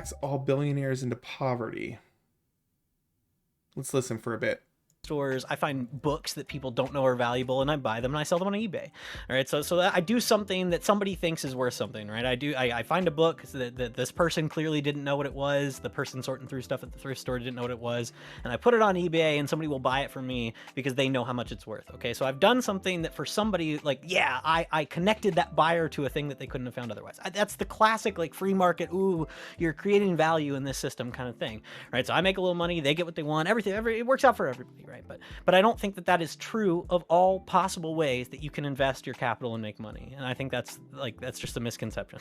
tax all billionaires into poverty. Let's listen for a bit. Stores, I find books that people don't know are valuable, and I buy them and I sell them on eBay. All right, so I do something that somebody thinks is worth something, right? I find a book that this person clearly didn't know what it was. The person sorting through stuff at the thrift store didn't know what it was, and I put it on eBay, and somebody will buy it from me because they know how much it's worth. Okay, so I've done something that for somebody, like, yeah, I connected that buyer to a thing that they couldn't have found otherwise. That's the classic, like, free market, ooh, you're creating value in this system kind of thing, right? So I make a little money, they get what they want, it works out for everybody, right? But I don't think that is true of all possible ways that you can invest your capital and make money. And I think that's just a misconception.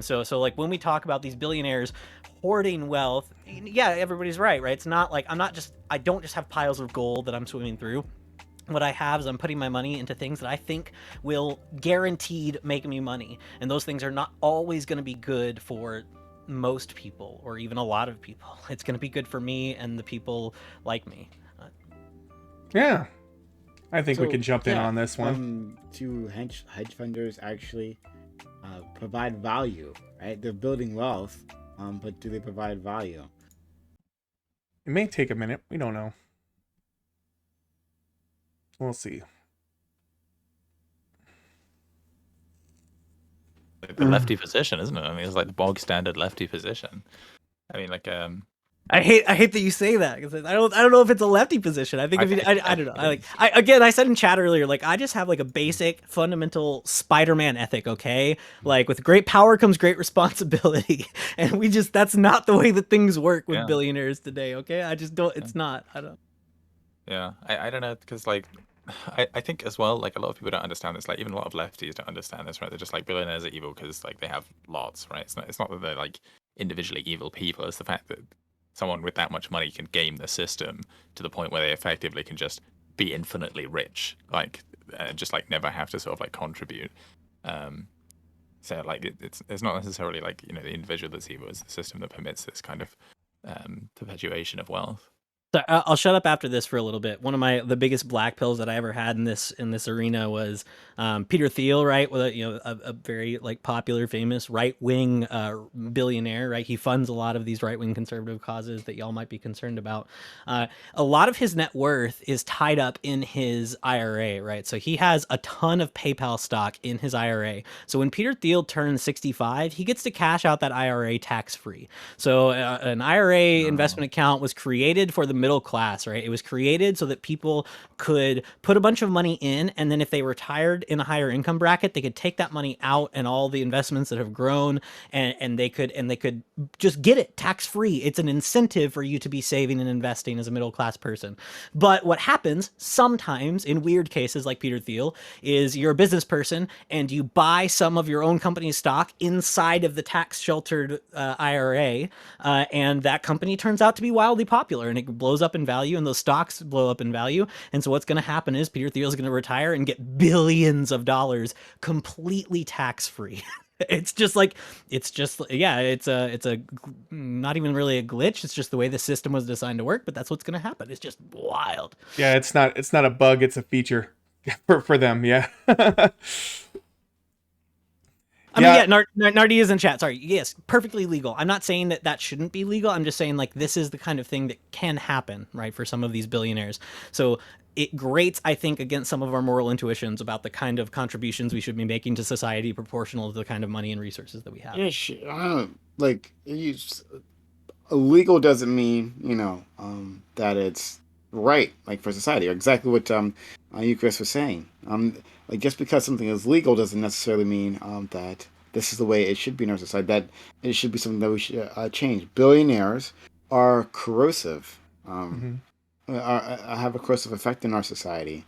So like when we talk about these billionaires hoarding wealth, yeah, everybody's right? It's not like I don't just have piles of gold that I'm swimming through. What I have is I'm putting my money into things that I think will guaranteed make me money. And those things are not always going to be good for most people or even a lot of people. It's going to be good for me and the people like me. Yeah, I think we can jump in on this one. Do hedge funders actually provide value, right? They're building wealth, but do they provide value? It may take a minute. We don't know. We'll see. The lefty position, isn't it? I mean, it's like the bog standard lefty position. I mean, like, I hate that you say that because I don't know if it's a lefty position. I think I don't know. I said in chat earlier, like I just have like a basic fundamental Spider-Man ethic. Okay, like with great power comes great responsibility, and that's not the way that things work with billionaires today. Okay, I just don't. It's not. I don't. Yeah, I don't know because like. I think as well, like a lot of people don't understand this. Like even a lot of lefties don't understand this, right? They're just like billionaires are evil because like they have lots, right? It's not that they're like individually evil people. It's the fact that someone with that much money can game the system to the point where they effectively can just be infinitely rich, like just like never have to sort of like contribute. So like it's not necessarily like the individual that's evil. It's the system that permits this kind of perpetuation of wealth. So I'll shut up after this for a little bit. One of the biggest black pills that I ever had in this arena was Peter Thiel, right? With a very like popular, famous right wing billionaire, right? He funds a lot of these right wing conservative causes that y'all might be concerned about. A lot of his net worth is tied up in his IRA, right? So he has a ton of PayPal stock in his IRA. So when Peter Thiel turns 65, he gets to cash out that IRA tax free. So an IRA investment account was created for the middle class, right? It was created so that people could put a bunch of money in, and then if they retired in a higher income bracket, they could take that money out and all the investments that have grown, and they could just get it tax free. It's an incentive for you to be saving and investing as a middle class person. But what happens sometimes in weird cases like Peter Thiel is you're a business person and you buy some of your own company's stock inside of the tax sheltered IRA, and that company turns out to be wildly popular and it blows up in value, and those stocks blow up in value. And so what's going to happen is Peter Thiel is going to retire and get billions of dollars completely tax free. It's a not even really a glitch. It's just the way the system was designed to work, but that's what's going to happen. It's just wild. Yeah, it's not a bug, it's a feature for them. Yeah. Nardi is in chat. Sorry. Yes, perfectly legal. I'm not saying that shouldn't be legal. I'm just saying like this is the kind of thing that can happen, right, for some of these billionaires. So it grates, I think, against some of our moral intuitions about the kind of contributions we should be making to society proportional to the kind of money and resources that we have. Yeah, illegal doesn't mean that it's right, like for society, or exactly what you, Chris, was saying. Like just because something is legal doesn't necessarily mean that this is the way it should be in our society. That it should be something that we should change. Billionaires are corrosive. Have a corrosive effect in our society.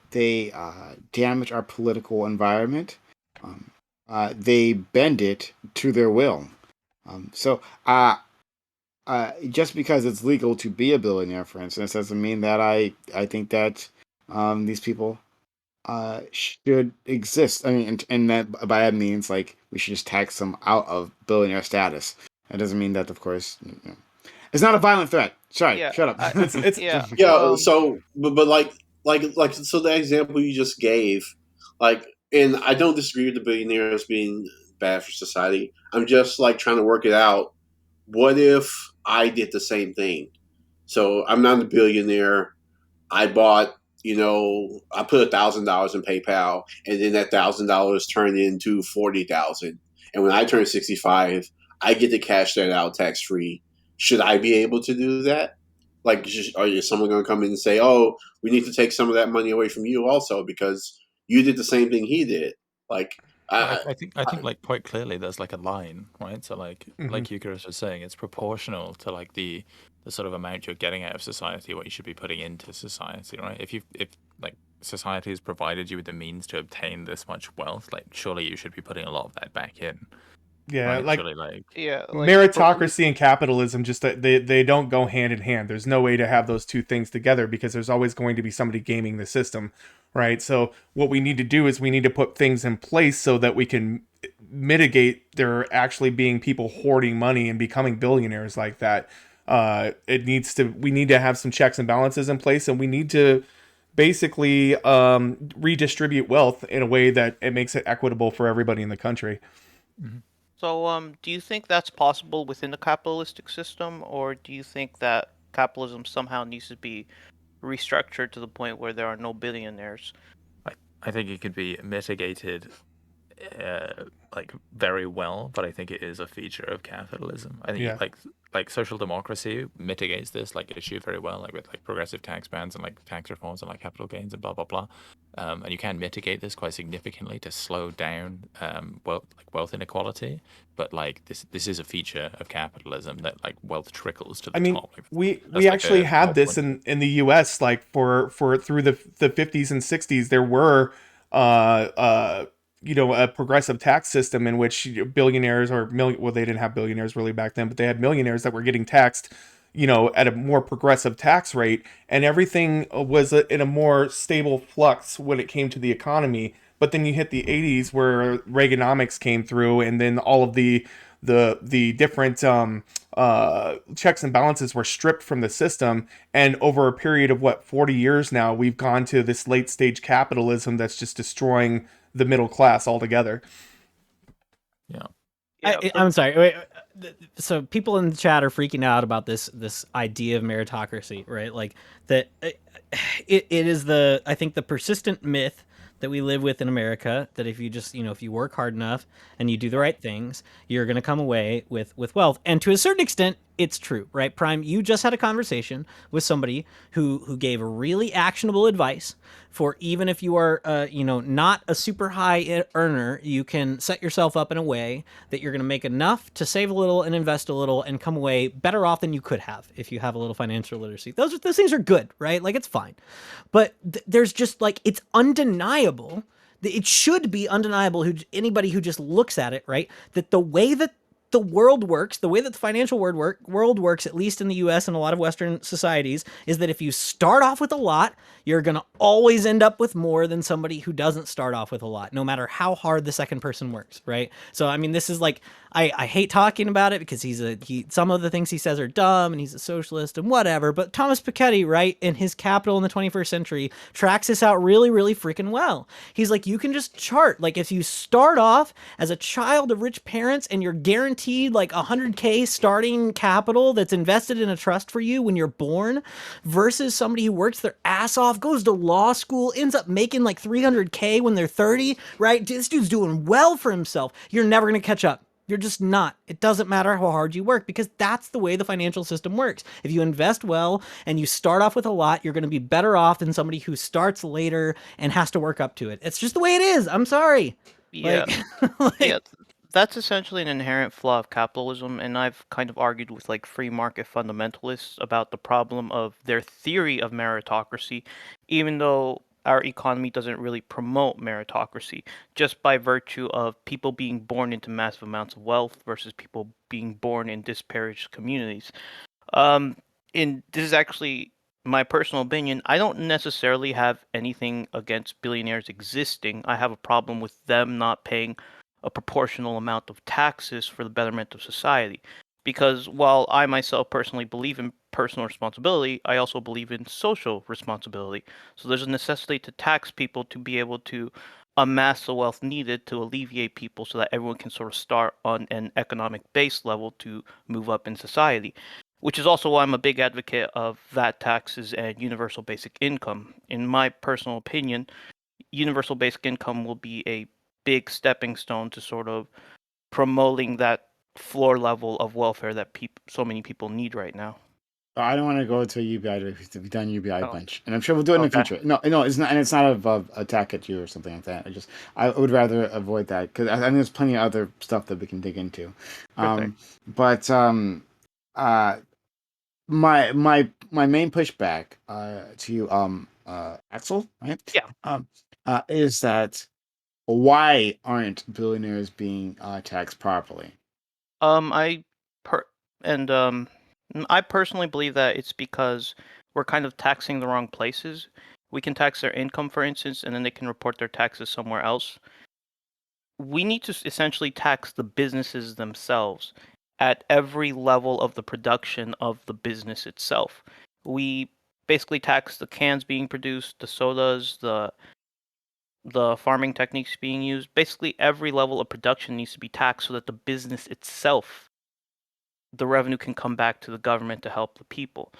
They damage our political environment. They bend it to their will. Just because it's legal to be a billionaire, for instance, doesn't mean that I think that these people should exist. I mean, and that by that means like we should just tax them out of billionaire status. That doesn't mean that, of course, it's not a violent threat. Sorry, shut up. So, but like, so the example you just gave, like, and I don't disagree with the billionaires being bad for society. I'm just like trying to work it out what if I did the same thing? So I'm not a billionaire. I bought, I put $1,000 in PayPal, and then that $1,000 turned into 40,000. And when I turn 65, I get to cash that out tax free. Should I be able to do that? Like, is someone going to come in and say, "Oh, we need to take some of that money away from you also because you did the same thing he did"? Like, Well, I, I think like quite clearly there's like a line, right? So Hmm. like Eucharist was saying, it's proportional to like the sort of amount you're getting out of society, what you should be putting into society, right? If like society has provided you with the means to obtain this much wealth, like surely you should be putting a lot of that back in, Yeah, right? like Surely like Yeah, like meritocracy and capitalism just they don't go hand in hand. There's no way to have those two things together because there's always going to be somebody gaming the system, right? So what we need to do is we need to put things in place so that we can mitigate there actually being people hoarding money and becoming billionaires like that. We need to have some checks and balances in place, and we need to basically redistribute wealth in a way that it makes it equitable for everybody in the country. Mhm. so do you think that's possible within the capitalistic system, or do you think that capitalism somehow needs to be restructured to the point where there are no billionaires? I I think it could be mitigated like very well, but I think it is a feature of capitalism. I think Yeah. like social democracy mitigates this like issue very well, like with like progressive tax bans and like tax reforms and like capital gains and blah blah blah. And you can mitigate this quite significantly to slow down wealth inequality. But like this is a feature of capitalism that like wealth trickles to I the mean, top. Like, we that's like actually a had more this point. in the U.S. like for through the 50s and 60s. There were uh uh a progressive tax system in which billionaires or million well, they didn't have billionaires really back then, but they had millionaires that were getting taxed at a more progressive tax rate, and everything was in a more stable flux when it came to the economy. But then you hit the 80s where Reaganomics came through, and then all of the different checks and balances were stripped from the system. And over a period of 40 years now, we've gone to this late stage capitalism that's just destroying the middle class altogether. Yeah. Yeah, I'm sorry. Wait, so people in the chat are freaking out about this idea of meritocracy, right? Like that it is I think the persistent myth that we live with in America that if you just if you work hard enough and you do the right things, you're going to come away with wealth. And to a certain extent, it's true, right? Prime, you just had a conversation with somebody who gave really actionable advice for even if you are not a super high earner, you can set yourself up in a way that you're going to make enough to save a little and invest a little and come away better off than you could have if you have a little financial literacy. Those things are good, right? Like it's fine. But there's just like it's undeniable. It should be undeniable anybody who just looks at it, right? That the way that the world works, the way that the financial world works, at least in the US and a lot of Western societies, is that if you start off with a lot, you're going to always end up with more than somebody who doesn't start off with a lot, no matter how hard the second person works, right? So, I mean, this is like, I hate talking about it because some of the things he says are dumb and he's a socialist and whatever, but Thomas Piketty, right, in his Capital in the 21st Century, tracks this out really, really freaking well. He's like, you can just chart, like if you start off as a child of rich parents and you're guaranteed like 100K starting capital that's invested in a trust for you when you're born versus somebody who works their ass off, goes to law school, ends up making like 300K when they're 30, right? This dude's doing well for himself. You're never going to catch up. You're just not. It doesn't matter how hard you work because that's the way the financial system works. If you invest well and you start off with a lot, you're going to be better off than somebody who starts later and has to work up to it. It's just the way it is. I'm sorry. yeah, Like, yeah. That's essentially an inherent flaw of capitalism, and I've kind of argued with like free market fundamentalists about the problem of their theory of meritocracy, even though our economy doesn't really promote meritocracy, just by virtue of people being born into massive amounts of wealth versus people being born in disparaged communities. Um, and this is actually my personal opinion. I don't necessarily have anything against billionaires existing. I have a problem with them not paying a proportional amount of taxes for the betterment of society. Because while I myself personally believe in personal responsibility, I also believe in social responsibility. So there's a necessity to tax people to be able to amass the wealth needed to alleviate people so that everyone can sort of start on an economic base level to move up in society. Which is also why I'm a big advocate of VAT taxes and universal basic income. In my personal opinion, universal basic income will be a big stepping stone to sort of promoting that floor level of welfare that so many people need right now. I don't want to go to a UBI. We've done UBI Oh, bunch, and I'm sure we'll do it in the okay. future. No, it's not, and it's not a attack at you or something like that. I would rather avoid that because I think there's plenty of other stuff that we can dig into. Sure thing. But uh, my main pushback to you, Axel, right? Yeah. Is that why aren't billionaires being taxed properly? I per and I personally believe that it's because we're kind of taxing the wrong places. We can tax their income, for instance, and then they can report their taxes somewhere else. We need to essentially tax the businesses themselves at every level of the production of the business itself. We basically tax the cans being produced, the sodas, the farming techniques being used. Basically, every level of production needs to be taxed so that the business itself, the revenue can come back to the government to help the people.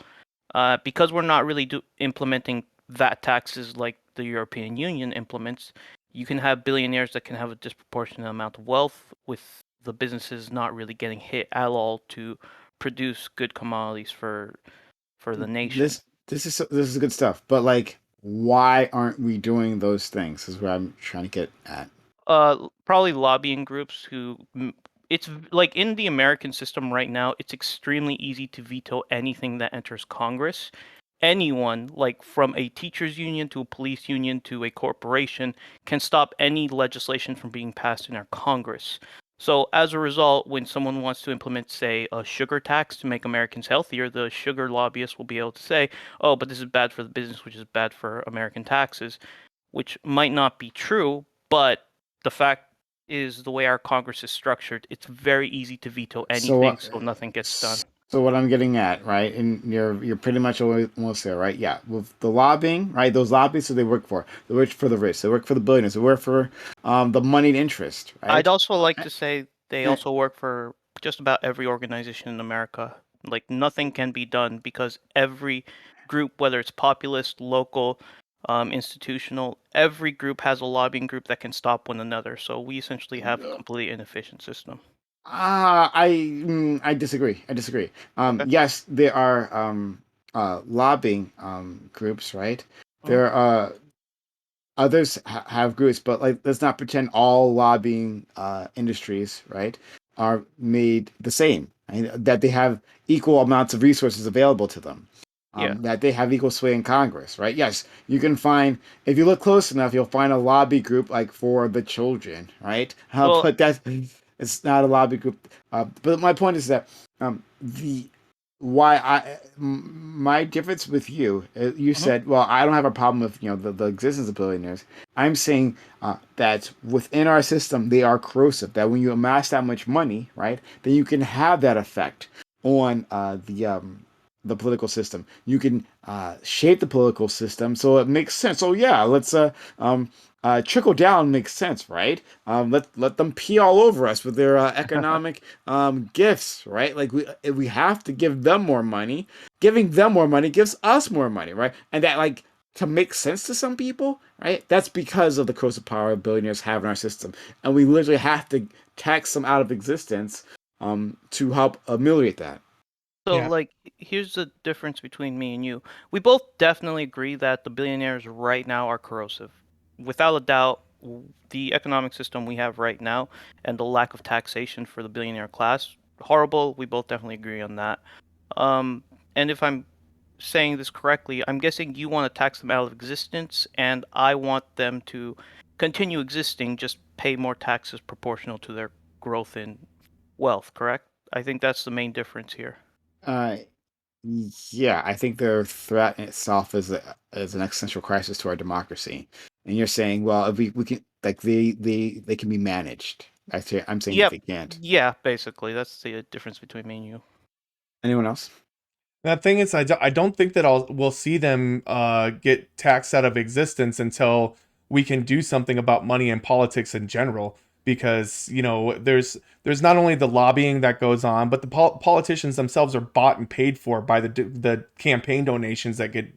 Because we're not really implementing VAT taxes like the European Union implements, you can have billionaires that can have a disproportionate amount of wealth with the businesses not really getting hit at all to produce good commodities for the nation. This is good stuff, but like, why aren't we doing those things? Is what I'm trying to get at. Probably lobbying groups it's like in the American system right now, it's extremely easy to veto anything that enters Congress. Anyone, like from a teachers union to a police union to a corporation, can stop any legislation from being passed in our Congress. So as a result, when someone wants to implement, say, a sugar tax to make Americans healthier, the sugar lobbyists will be able to say, oh, but this is bad for the business, which is bad for American taxes, which might not be true, but the fact is the way our Congress is structured, it's very easy to veto So anything, so nothing gets done. so what I'm getting at, right? And you're pretty much almost there, right? Yeah, with the lobbying, right? Those lobbyists, so they work for the rich, they work for the billionaires, they work for the moneyed interest, I'd right? also like to say they Eh, also work for just about every organization in America. Like nothing can be done because every group, whether it's populist, local, institutional, every group has a lobbying group that can stop one another. So we essentially have a completely inefficient system. I disagree. I disagree. Okay. Yes, there are lobbying groups, right? Mhm. There others have groups, but like let's not pretend all lobbying industries, right, are made the same. Right? That they have equal amounts of resources available to them. Yeah. That they have equal sway in Congress, right? Yes, you can find if you look close enough, you'll find a lobby group like for the children, right? Well, But that it's not a lobby group. But my point is that the why my difference with you, you mhm. said, well, I don't have a problem with the existence of billionaires. I'm saying that within our system they are corrosive. That when you amass that much money, right, then you can have that effect on the political system. You can shape the political system so it makes sense. So yeah, let's trickle down makes sense, right? Let them pee all over us with their economic gifts, right? Like we have to give them more money. Giving them more money gives us more money, right? And that like to make sense to some people, right? That's because of the corrosive power billionaires have in our system, and we literally have to tax them out of existence to help ameliorate that. So, Yeah. like, here's the difference between me and you. We both definitely agree that the billionaires right now are corrosive. Without a doubt, the economic system we have right now and the lack of taxation for the billionaire class, horrible. We both definitely agree on that. Um, and if I'm saying this correctly, I'm guessing you want to tax them out of existence, and I want them to continue existing, just pay more taxes proportional to their growth in wealth, correct? I think that's the main difference here. Uh, yeah, I think their threat in itself is an existential crisis to our democracy. And you're saying, well, if we can like they can be managed. I'm saying that Yep. they can't. Yeah, basically. That's the difference between me and you. Anyone else? That thing is, I don't think that we'll see them get taxed out of existence until we can do something about money and politics in general, because there's not only the lobbying that goes on, but the politicians themselves are bought and paid for by the campaign donations that get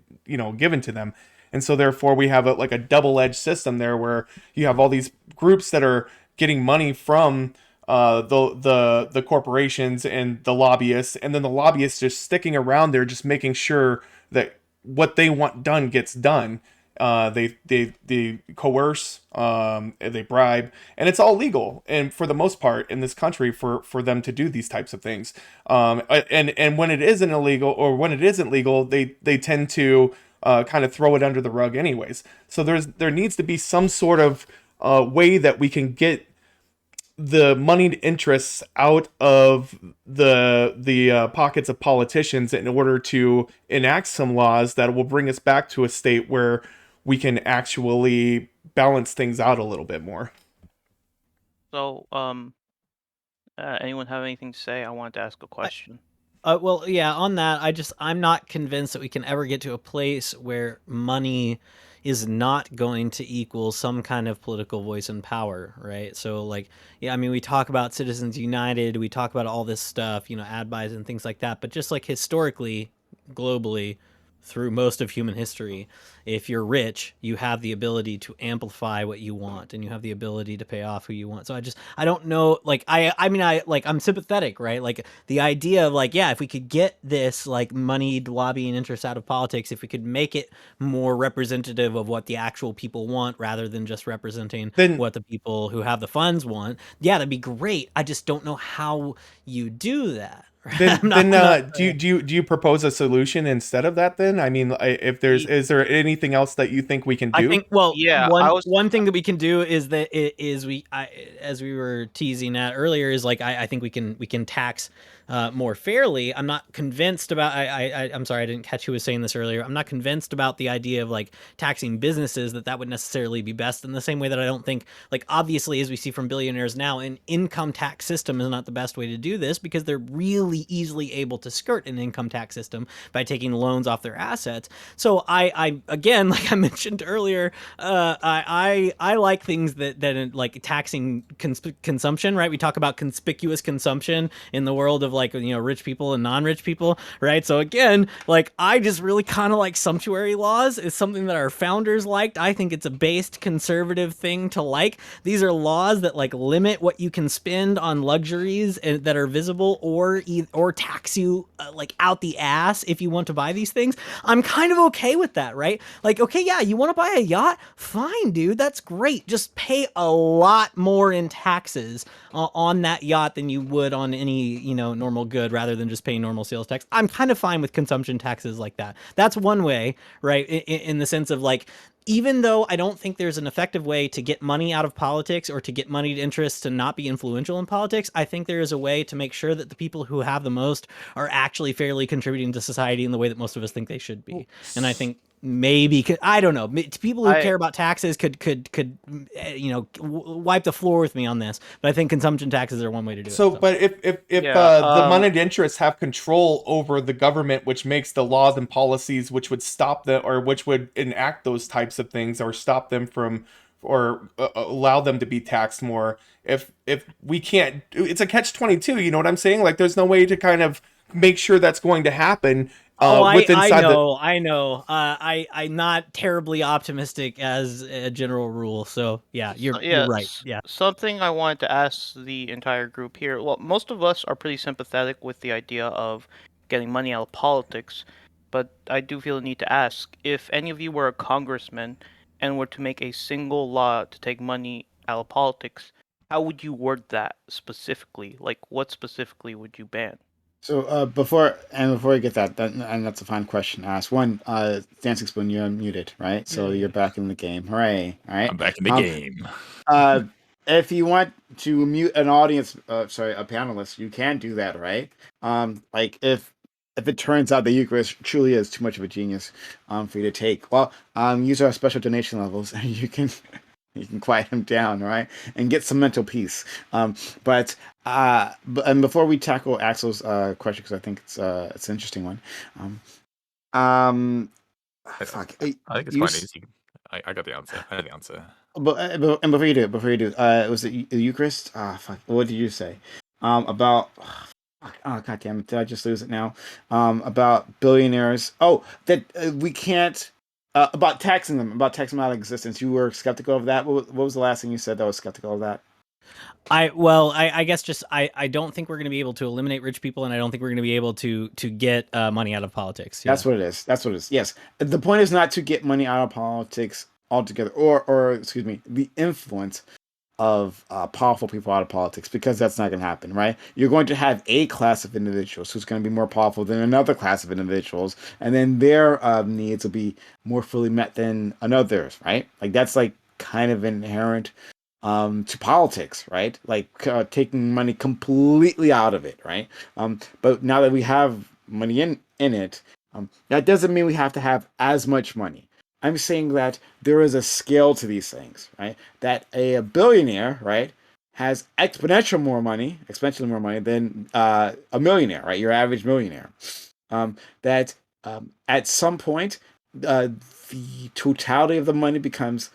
given to them. And so therefore we have like a double-edged system there, where you have all these groups that are getting money from the corporations and the lobbyists, and then the lobbyists just sticking around there, just making sure that what they want done gets done. They coerce, they bribe, and it's all legal. And for the most part in this country, for them to do these types of things, and when it isn't illegal, or when it isn't legal, they tend to kind of throw it under the rug anyways. So there needs to be some sort of way that we can get the moneyed interests out of the pockets of politicians, in order to enact some laws that will bring us back to a state where we can actually balance things out a little bit more. So, anyone have anything to say? I wanted to ask a question. Well, yeah, on that, I'm not convinced that we can ever get to a place where money is not going to equal some kind of political voice and power, right? So, like, yeah, I mean, we talk about Citizens United, we talk about all this stuff, ad buys and things like that, but just like historically, globally, through most of human history, if you're rich, you have the ability to amplify what you want, and you have the ability to pay off who you want. So I don't know, like, I mean, I'm sympathetic, right? Like, the idea of, like, yeah, if we could get this, like, moneyed lobbying interest out of politics, if we could make it more representative of what the actual people want, rather than just representing what the people who have the funds want, yeah, that'd be great. I just don't know how you do that. Do you propose a solution instead of that then? I mean, is there anything else that you think we can do? I think, well, Yeah, one thing that we can do is that as we were teasing at earlier, is like, I think we can tax more fairly. I'm not convinced about, I'm sorry, I didn't catch who was saying this earlier. I'm not convinced about the idea of, like, taxing businesses, that would necessarily be best, in the same way that I don't think, like, obviously, as we see from Billionaires now, an income tax system is not the best way to do this, because they're really easily able to skirt an income tax system by taking loans off their assets. So I again, like I mentioned earlier, I like things that like taxing consumption, right? We talk about conspicuous consumption in the world of, like, rich people and non-rich people, right? So again, like, I just really kind of like sumptuary laws. Is something that our founders liked. I think it's a based conservative thing to like. These are laws that, like, limit what you can spend on luxuries that are visible, or tax you like out the ass if you want to buy these things. I'm kind of okay with that, right? Like, okay, yeah, you want to buy a yacht? Fine, dude, that's great. Just pay a lot more in taxes on that yacht than you would on any, normal good, rather than just paying normal sales tax. I'm kind of fine with consumption taxes like that. That's one way, right? In the sense of, like, even though I don't think there's an effective way to get money out of politics, or to get moneyed interests to not be influential in politics, I think there is a way to make sure that the people who have the most are actually fairly contributing to society in the way that most of us think they should be. And I think maybe, I don't know, people who care about taxes could wipe the floor with me on this, but I think consumption taxes are one way to do it. So, but if the moneyed interests have control over the government, which makes the laws and policies which would stop them, or which would enact those types of things, or stop them from, or allow them to be taxed more, if we can't, it's a catch-22, you know what I'm saying? Like, there's no way to kind of make sure that's going to happen. I know. I'm not terribly optimistic as a general rule. So yeah, you're right. Yeah. Something I wanted to ask the entire group here. Well, most of us are pretty sympathetic with the idea of getting money out of politics, but I do feel the need to ask, if any of you were a congressman and were to make a single law to take money out of politics, how would you word that specifically? Like, what specifically would you ban? So before we get and that's a fine question to ask. One, Dancing Spoon, you're unmuted, right? So you're back in the game. Hooray! All right, I'm back in the game. If you want to mute an audience, a panelist, you can do that, right? Like if it turns out the Eucharist truly is too much of a genius for you to take, well, use our special donation levels, and you can quiet him down, right, and get some mental peace. But before we tackle Axel's question, because I think it's an interesting one. I think it's quite easy. I got the answer. I know the answer. And before you do, was it Eucharist? Ah, fuck. What did you say? About oh god damn it! Did I just lose it now? About billionaires. Oh, that we can't. About taxing them. About taxing them out of existence. You were skeptical of that. What was the last thing you said that was skeptical of that? I guess just I don't think we're going to be able to eliminate rich people, and I don't think we're going to be able to get money out of politics. Yeah. That's what it is. That's what it is. Yes, the point is not to get money out of politics altogether, or excuse me, the influence of powerful people out of politics, because that's not going to happen, right? You're going to have a class of individuals who's going to be more powerful than another class of individuals, and then their needs will be more fully met than another's, right? Like that's like kind of inherent to politics, right? Like taking money completely out of it, right? But now that we have money in it, that doesn't mean we have to have as much money. I'm saying that there is a scale to these things, right? That a billionaire, right, has exponentially more money than a millionaire, right? Your average millionaire. That at some point, uh, the totality of the money becomes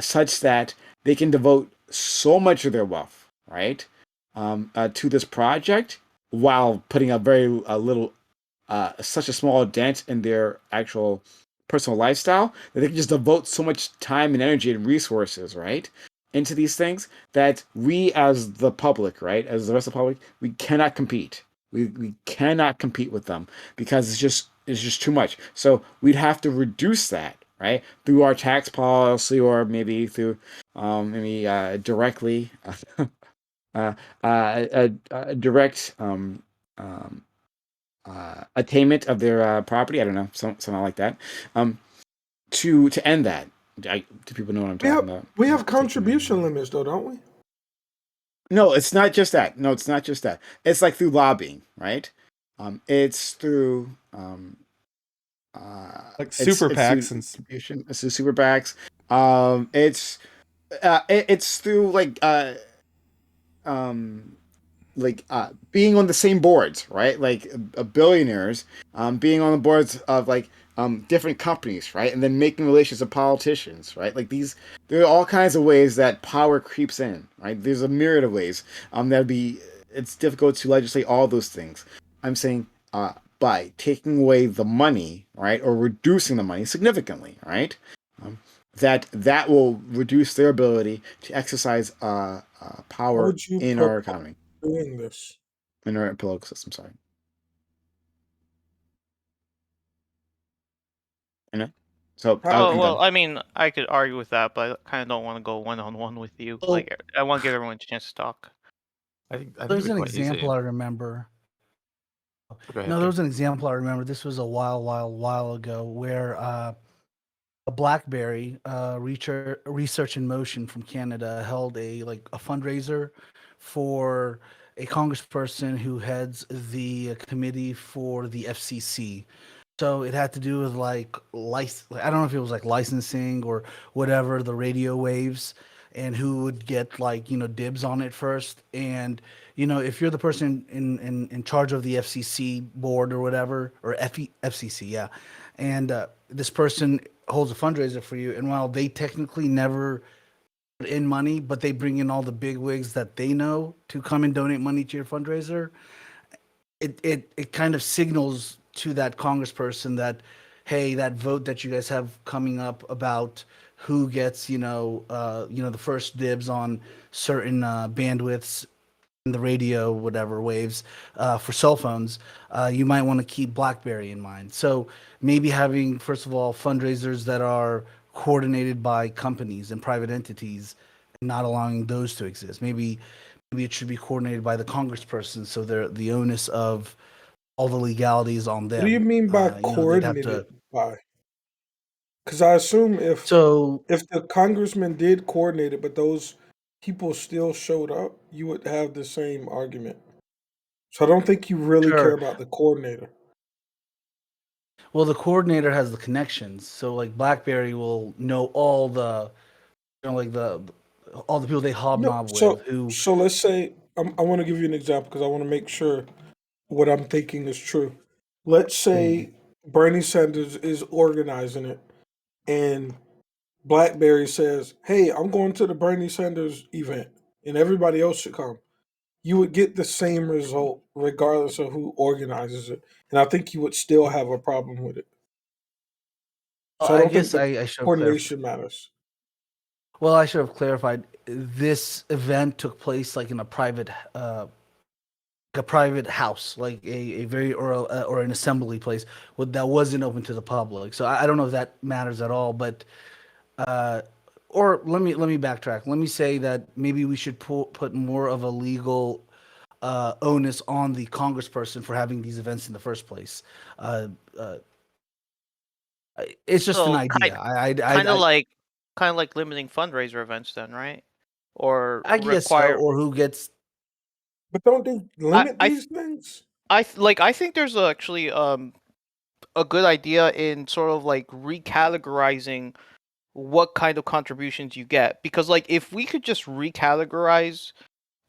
such that they can devote so much of their wealth, right, to this project while putting a very little, such a small dent in their actual personal lifestyle that they can just devote so much time and energy and resources, right, into these things that we as the public, right, as the rest of the public, we cannot compete. We cannot compete with them because it's just too much. So we'd have to reduce that, right, through our tax policy or maybe through maybe directly a direct um, attainment of their property. I don't know, something like that. Um, to end that, do people know what I'm We have talking about? we have Taking contribution limits though, don't we? No, it's not just that. No, it's not just that. It's like through lobbying, right? It's through Like it's super through PACs and distribution. It's through super PACs. It's it's through um being on the same boards, right? Like billionaires being on the boards of like different companies, right? And then making relations with politicians, right? Like these, there are all kinds of ways that power creeps in, right? There's a myriad of ways. That'd be it's difficult to legislate all those things. I'm saying by taking away the money, right, or reducing the money significantly, right? Um, that will reduce their ability to exercise How power would you in our propose economy, doing this? in our political system. Sorry, you know. So How, Oh, I'm well, done. I mean, I could argue with that, but I kind of don't want to go one on one with you. Oh, Like, I want to give everyone a chance to talk. I think it'd there's be an quite example easy. I remember. Go ahead, No, there Kim. was an example I remember. This was a while ago where a BlackBerry research in motion from Canada held a fundraiser for a congressperson who heads the committee for the FCC. So it had to do with I don't know if it was like licensing or whatever, the radio waves, and who would get dibs on it first. And if you're the person in charge of the FCC board or whatever, or FCC, yeah, and this person holds a fundraiser for you, and while they technically never put in money, but they bring in all the big wigs that they know to come and donate money to your fundraiser, it kind of signals to that congressperson that, hey, that vote that you guys have coming up about who gets the first dibs on certain bandwidths in the radio whatever waves for cell phones, you might want to keep BlackBerry in mind. So maybe having, first of all, fundraisers that are coordinated by companies and private entities, and not allowing those to exist. Maybe it should be coordinated by the congressperson, so the onus of all the legalities on what do you them. mean by They'd have coordinated to. by? Because I assume So if the congressman did coordinate it, but those people still showed up, you would have the same argument. So I don't think you really care sure. about the coordinator. Well, the coordinator has the connections, so like BlackBerry will know all the like the all the people they No, hobnob with. so Who? so let's say I want to give you an example because I want to make sure what I'm thinking is true. Let's Mhm. say Bernie Sanders is organizing it, and BlackBerry says, "Hey, I'm going to the Bernie Sanders event, and everybody else should come," you would get the same result regardless of who organizes it, and I think you would still have a problem with it. So I I don't think guess the I should have clarified. coordination matters. Well, I should have clarified. This event took place like in a private house, like a very or an assembly place that wasn't open to the public. So I don't know if that matters at all. But uh, or let me backtrack. Let me say that maybe we should put more of a legal onus on the congressperson for having these events in the first place. Uh, uh, it's just an So idea. kind of like kind of like limiting fundraiser events then, right? Or I guess so. require Or who gets But don't they I limit I these things? I think there's actually a good idea in sort of like recategorizing what kind of contributions you get, because like if we could just recategorize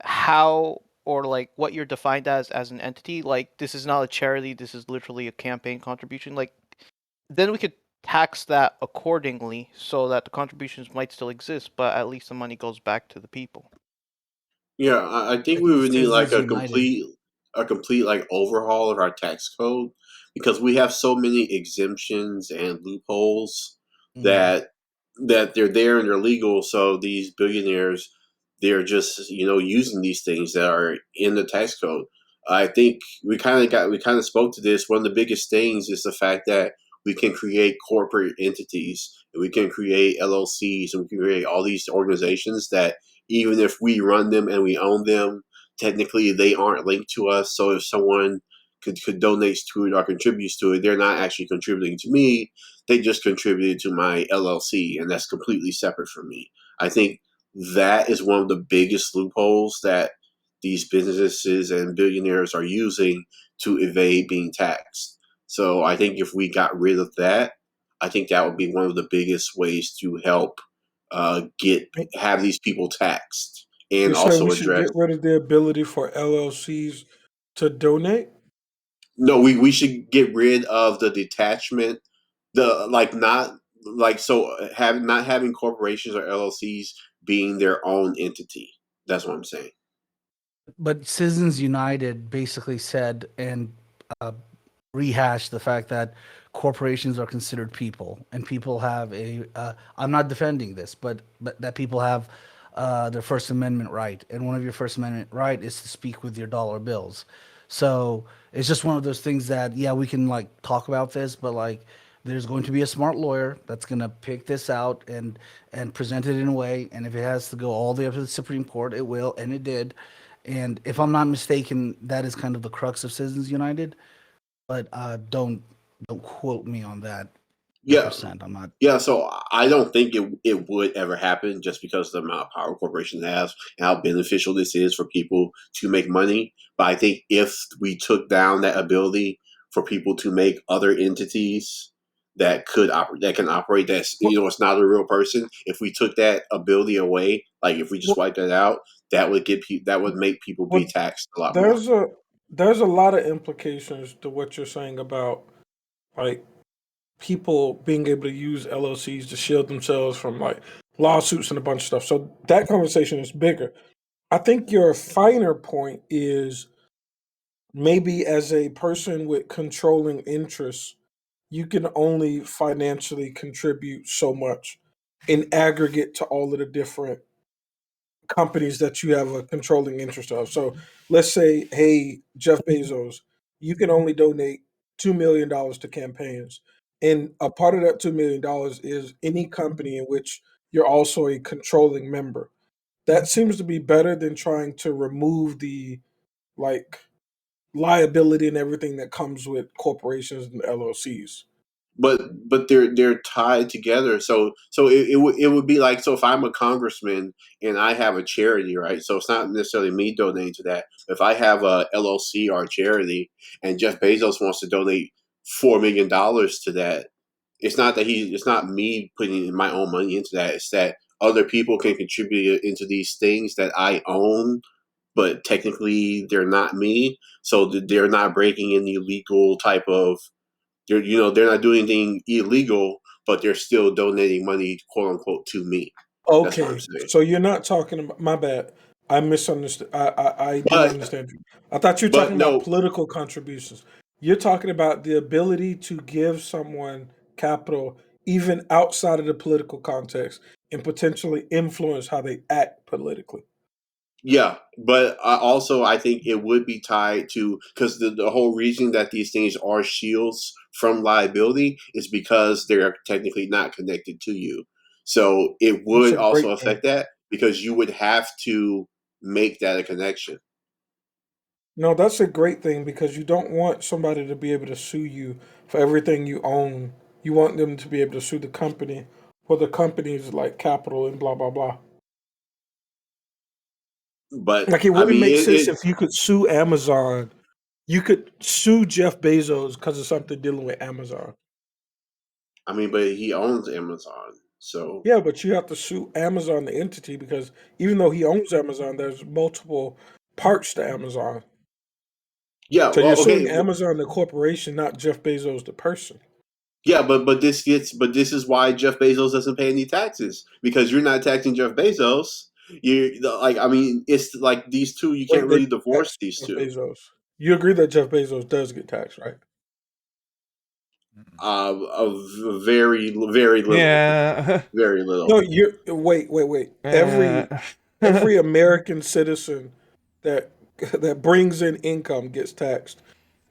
how or like what you're defined as an entity, like this is not a charity, this is literally a campaign contribution, like then we could tax that accordingly so that the contributions might still exist, but at least the money goes back to the people. Yeah, I think like we the would need like Citizens United? a complete like overhaul of our tax code because we have so many exemptions and loopholes Mm. that they're there and they're legal. So these billionaires, they're just using these things that are in the tax code. I think we kind of spoke to this. One of the biggest things is the fact that we can create corporate entities and we can create LLCs and we can create all these organizations that even if we run them and we own them, technically they aren't linked to us. So if someone could donates to it or contributes to it, they're not actually contributing to me. They just contributed to my LLC, and that's completely separate from me. I think that is one of the biggest loopholes that these businesses and billionaires are using to evade being taxed. So I think if we got rid of that, I think that would be one of the biggest ways to help get have these people taxed and You're saying we also should address. get rid of the ability for LLCs to donate? No, we should get rid of the detachment, the like not like so have not having corporations or LLCs being their own entity. That's what I'm saying. But Citizens United basically said and uh, rehashed the fact that corporations are considered people, and people have a. I'm not defending this, but that people have their First Amendment right, and one of your First Amendment right is to speak with your dollar bills. So it's just one of those things that yeah, we can like talk about this, but like there's going to be a smart lawyer that's going to pick this out and present it in a way, and if it has to go all the way up to the Supreme Court, it will, and it did. And if I'm not mistaken, that is kind of the crux of Citizens United. But don't quote me on that Yeah, percent. I'm not. yeah. So I don't think it would ever happen just because of the amount of power corporations have and how beneficial this is for people to make money. But I think if we took down that ability for people to make other entities that can operate, that's Well, it's not a real person. If we took that ability away, like if we just well, wiped that out, that would make people be well, taxed a lot more. there's a there's a lot of implications to what you're saying about like people being able to use LLCs to shield themselves from like lawsuits and a bunch of stuff. So that conversation is bigger. I think your finer point is maybe as a person with controlling interests, you can only financially contribute so much in aggregate to all of the different companies that you have a controlling interest of. So let's say, hey, Jeff Bezos, you can only donate $2 million to campaigns. And a part of that $2 million is any company in which you're also a controlling member. That seems to be better than trying to remove the like liability and everything that comes with corporations and LLCs. But they're tied together. So it would be like, so if I'm a congressman and I have a charity, right? So it's not necessarily me donating to that. If I have a LLC or a charity and Jeff Bezos wants to donate $4 million to that, it's not me putting my own money into that. It's that other people can contribute into these things that I own, but technically they're not me. So they're not breaking any legal type of they're not doing anything illegal, but they're still donating money, quote unquote, to me. That's what I'm Okay, saying. so you're not talking about. My bad. I misunderstood. I didn't But understand you. I thought you were but talking about no, political contributions. You're talking about the ability to give someone capital even outside of the political context and potentially influence how they act politically. yeah, but I think it would be tied to, because the whole reason that these things are shields from liability is because they're technically not connected to you. So it That's would a great also thing. affect that, because you would have to make that a connection. No, that's a great thing because you don't want somebody to be able to sue you for everything you own. You want them to be able to sue the company for the company's like capital and blah blah blah. But Like it I wouldn't mean, make sense if you could sue Amazon. You could sue Jeff Bezos because of something dealing with Amazon. but he owns Amazon, so Yeah, but you have to sue Amazon, the entity, because even though he owns Amazon, there's multiple parts to Amazon. yeah. So you're Well, suing okay, Amazon, the corporation, not Jeff Bezos, the person. yeah, but this is why Jeff Bezos doesn't pay any taxes, because you're not taxing Jeff Bezos. It's like these two. You can't Wait, they really divorce tax these Jeff two. Bezos. You agree that Jeff Bezos does get taxed, right? Very very little, Yeah. very No, little. you're wait. Uh, Every American citizen that that brings in income gets taxed.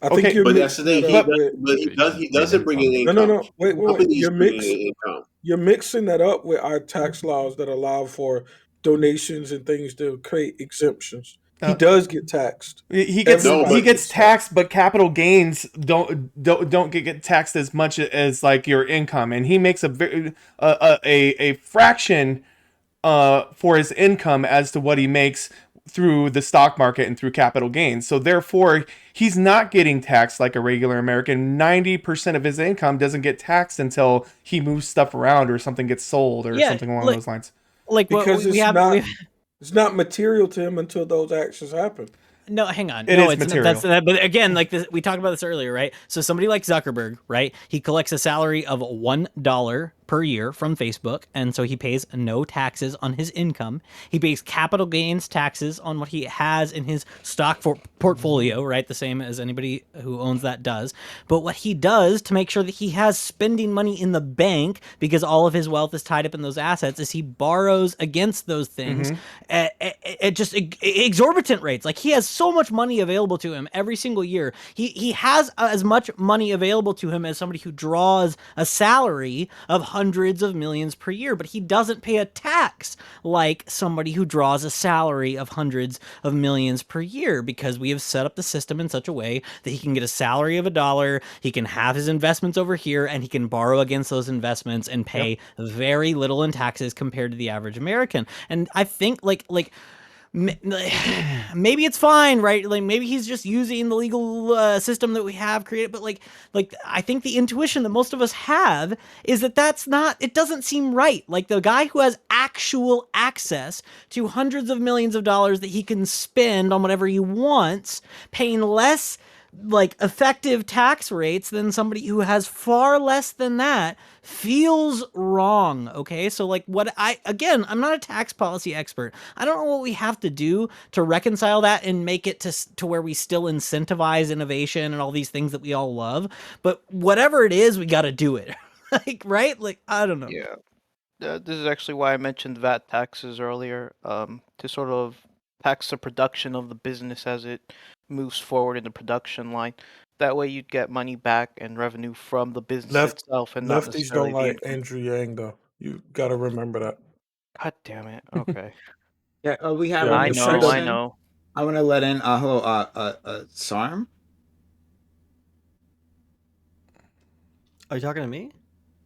I think okay, you're But that's the mixing thing. that up but with But you He can bring in doesn't bring in income. no. income. Wait. Companies bringing in income. You're mixing that up with our tax laws that allow for donations and things to create exemptions. He uh, does get taxed. he gets No, he Everybody but gets gets taxed. taxed, but capital gains don't get taxed as much as like your income, and he makes a very a fraction for his income as to what he makes through the stock market and through capital gains. So therefore, he's not getting taxed like a regular American. 90% of his income doesn't get taxed until he moves stuff around or something gets sold or Yeah, something along those lines. like what Because we have we it's not material to him until those actions happen. No, hang on. It No, is it's not. That's material. that. But again, like this, we talked about this earlier, right? So somebody like Zuckerberg, right? He collects a salary of $1 per year from Facebook, and so he pays no taxes on his income. He pays capital gains taxes on what he has in his stock portfolio, right? The same as anybody who owns that does. But what he does to make sure that he has spending money in the bank, because all of his wealth is tied up in those assets, is he borrows against those things Mm-hmm. at just exorbitant rates. Like he has so much money available to him every single year. He has as much money available to him as somebody who draws a salary of hundreds of millions per year, but he doesn't pay a tax like somebody who draws a salary of hundreds of millions per year, because we have set up the system in such a way that he can get a salary of $1, he can have his investments over here, and he can borrow against those investments and pay very little in taxes compared to the average American. And I think maybe it's fine, right? Like maybe he's just using the legal system that we have created, but like I think the intuition that most of us have is that that's not. It doesn't seem right. Like the guy who has actual access to hundreds of millions of dollars that he can spend on whatever he wants, paying less like effective tax rates than somebody who has far less than that, feels wrong. Okay, so like I'm not a tax policy expert. I don't know what we have to do to reconcile that and make it to where we still incentivize innovation and all these things that we all love, but whatever it is, we got to do it. Like, right? Like, I don't know. Yeah. This is actually why I mentioned VAT taxes earlier, to sort of tax the production of the business as it moves forward in the production line. That way you'd get money back and revenue from the business Left itself and not lefties necessarily don't the like income. Andrew Yang though. You got to remember that. God damn it. Okay. Yeah, we have Yeah, a I new she know, I doesn't. person. know. I want to let in. Hello, Sarm. Are you talking to me?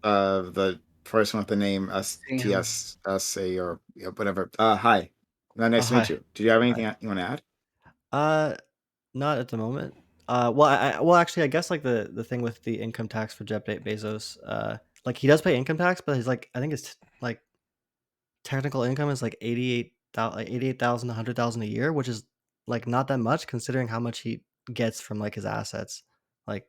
The person with the name STSSA or whatever. Hi. Nice to meet Hi. you. Do you have anything Hi. you want to add? Not at the moment. Well, actually, I guess like the thing with the income tax for Jeff Bezos, like he does pay income tax, but he's like I think it's like technical income is like 88,000 to 100,000 a year, which is like not that much considering how much he gets from like his assets, like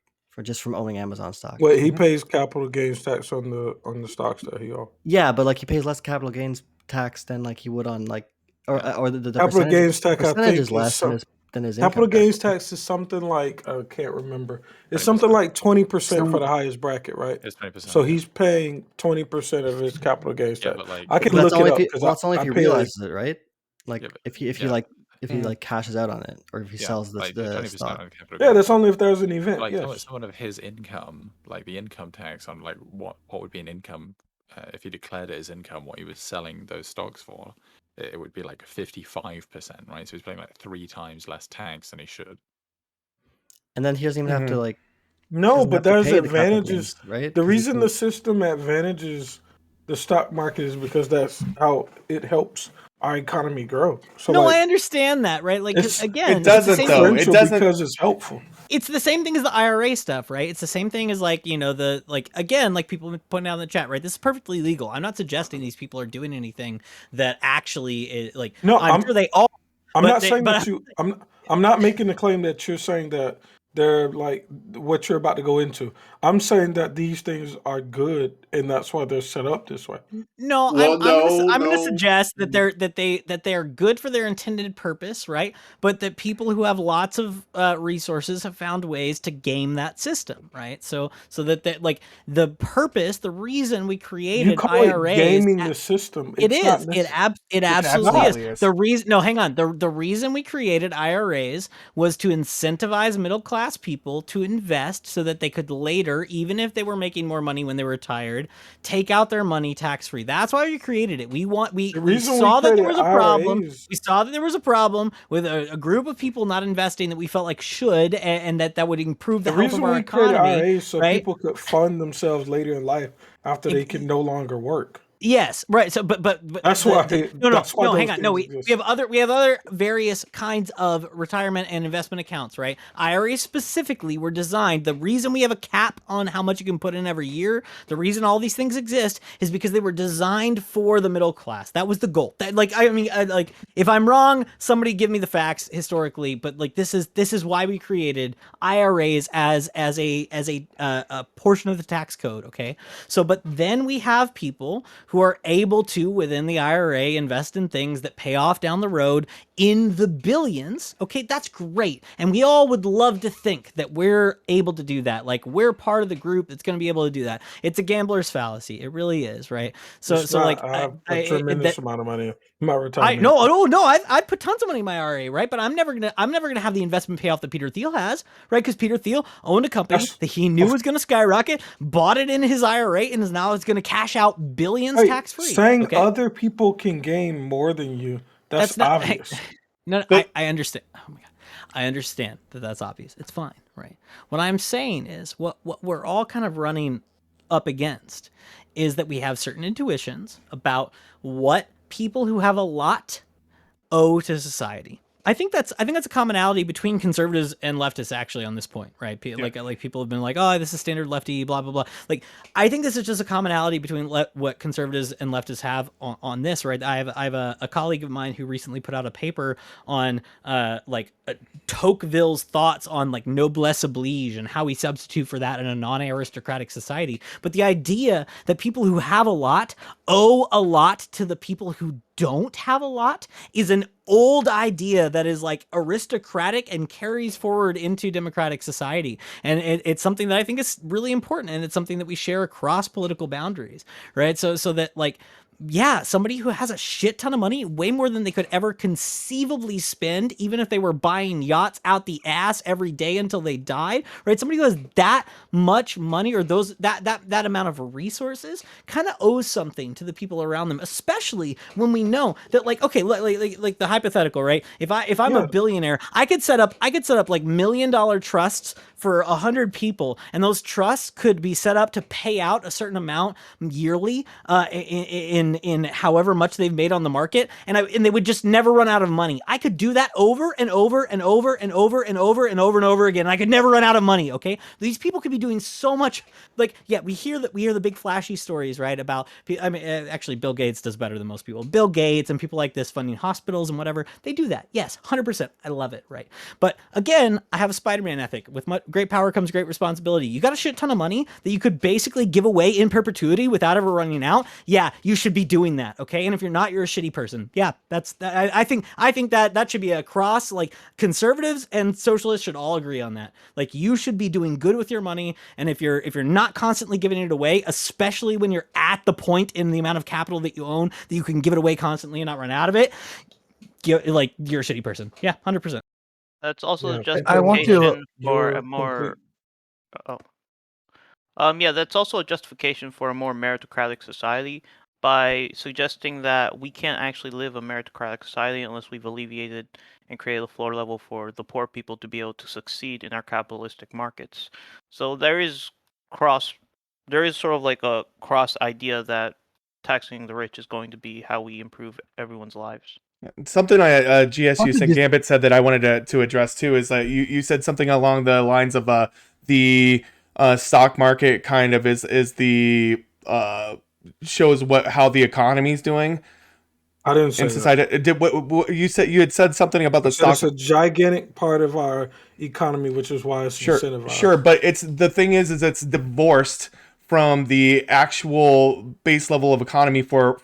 from owning Amazon stock. Wait, he pays capital gains tax on the stocks that he owns. Yeah, but like he pays less capital gains tax than like he would on like or the Capital gains tax, I percentage is think, is less some than his capital income tax. gains tax is something like I can't remember. It's something like 20% for the highest bracket, right? It's 20%. So he's paying 20% of his capital gains Yeah, tax. but like I can But that's look only it up if he, because well, that's only if I he pay realizes it, right? Like Yeah, but- if he yeah. like cashes out on it, or if he sells the, like the 20% stock. on capital Yeah, gains. that's only if there's an event. Like Yes. someone of his income, like the income tax on like what would be an income if he declared it as income, what he was selling those stocks for, it would be like 55%, right? So he's paying like 3 times less tax than he should. And then he doesn't even have to like. No, doesn't but have to there's pay the capital advantages. gains, right? The 'Cause he reason can- the system advantages the stock market is because that's how it helps our economy grow. So No, like, I understand that, right? Like, 'cause it's again, it it's the doesn't, same though. thing- It differential doesn't- because it's helpful. It's the same thing as the IRA stuff, right? It's the same thing as like, you know, the like again, like people have been pointing out in the chat, right? This is perfectly legal. I'm not suggesting these people are doing anything that actually is like. No, I'm sure they are. I'm but not they- saying but that you. I'm not making the claim that you're saying that they're like what you're about to go into. I'm saying that these things are good, and that's why they're set up this way. No, Well, I'm gonna no. suggest that they are good for their intended purpose, right? But that people who have lots of resources have found ways to game that system, right? So that like the purpose, the reason we You created call IRAs, it gaming the system. it It's not is. necess- It absolutely absolutely is. is. The reason. No, hang on. The reason we created IRAs was to incentivize middle class people to invest so that they could later, even if they were making more money when they were retired, take out their money tax free. That's why we created it. We The we reason we saw that there created was a problem. IRAs We saw that there was a problem with a group of people not investing that we felt like should, and that would improve the The health reason of our we created economy. IRAs so right? people could fund themselves later in life after they can no longer work. Yes, right. So, but That's why. no, That's why hang those on. No, things we exist. have other various kinds of retirement and investment accounts, right? IRAs specifically were designed. The reason we have a cap on how much you can put in every year, the reason all these things exist, is because they were designed for the middle class. That was the goal. That, like, I mean, like, if I'm wrong, somebody give me the facts historically. But like, this is why we created IRAs as a portion of the tax code. Okay, so but then we have people who are able to, within the IRA, invest in things that pay off down the road in the billions. Okay, that's great. And we all would love to think that we're able to do that. Like we're part of the group that's going to be able to do that. It's a gambler's fallacy. It really is, right? So It's so not. like I have a tremendous amount of money in my retirement. no, I'd put tons of money in my IRA, right? But I'm never gonna have the investment payoff that Peter Thiel has, right? Because Peter Thiel owned a company That's- that he knew was gonna skyrocket, bought it in his IRA, and is now it's gonna cash out billions Hey, tax free. saying Okay, other people can gain more than you, that's not obvious. No, But- I understand. Oh my god, I understand that that's obvious. It's fine, right? What I'm saying is what we're all kind of running up against is that we have certain intuitions about what people who have a lot owe to society. I think that's a commonality between conservatives and leftists actually on this point, right? Like people have been like, oh, this is standard lefty, blah blah blah. Like I think this is just a commonality between what conservatives and leftists have on this, right? I have a colleague of mine who recently put out a paper on Tocqueville's thoughts on like noblesse oblige and how we substitute for that in a non-aristocratic society. But the idea that people who have a lot owe a lot to the people who don't have a lot is an old idea that is like aristocratic and carries forward into democratic society. And it's something that I think is really important. And it's something that we share across political boundaries, right? So that like, yeah, somebody who has a shit ton of money, way more than they could ever conceivably spend, even if they were buying yachts out the ass every day until they died, right? Somebody who has that much money or that amount of resources kind of owes something to the people around them, especially when we know that, like, okay, like the hypothetical, right? If I'm a billionaire, I could set up like $1 million trusts for 100 people, and those trusts could be set up to pay out a certain amount yearly in however much they've made on the market, and they would just never run out of money. I could do that over and over and over and over and over and over and over again. And I could never run out of money. Okay, these people could be doing so much. Like, yeah, we hear the big flashy stories, right? About, I mean, actually, Bill Gates does better than most people. Bill Gates and people like this funding hospitals and whatever, they do that. Yes, 100%. I love it, right? But again, I have a Spider-Man ethic. With great power comes great responsibility. You got a shit ton of money that you could basically give away in perpetuity without ever running out. Yeah, you should be doing that, okay? And if you're not, you're a shitty person. Yeah, I think that should be across, like, conservatives and socialists should all agree on that. Like, you should be doing good with your money, and if you're not constantly giving it away, especially when you're at the point in the amount of capital that you own that you can give it away constantly and not run out of it, you're a shitty person. Yeah, 100%. That's also Yeah, I want to- justification for you're a more. complete- Yeah, that's also a justification for a more meritocratic society by suggesting that we can't actually live a meritocratic society unless we've alleviated and created a floor level for the poor people to be able to succeed in our capitalistic markets. So there is sort of like a cross idea that taxing the rich is going to be how we improve everyone's lives. Something GSU Also said, just- Gambit said that I wanted to address too is that you said something along the lines of the stock market kind of is the shows how the economy's doing. I didn't say In that. society, did what you said? You had said something about the So stock. it's a gigantic part of our economy, which is why it's incentivized. Sure, but the thing is it's divorced from the actual base level of economy for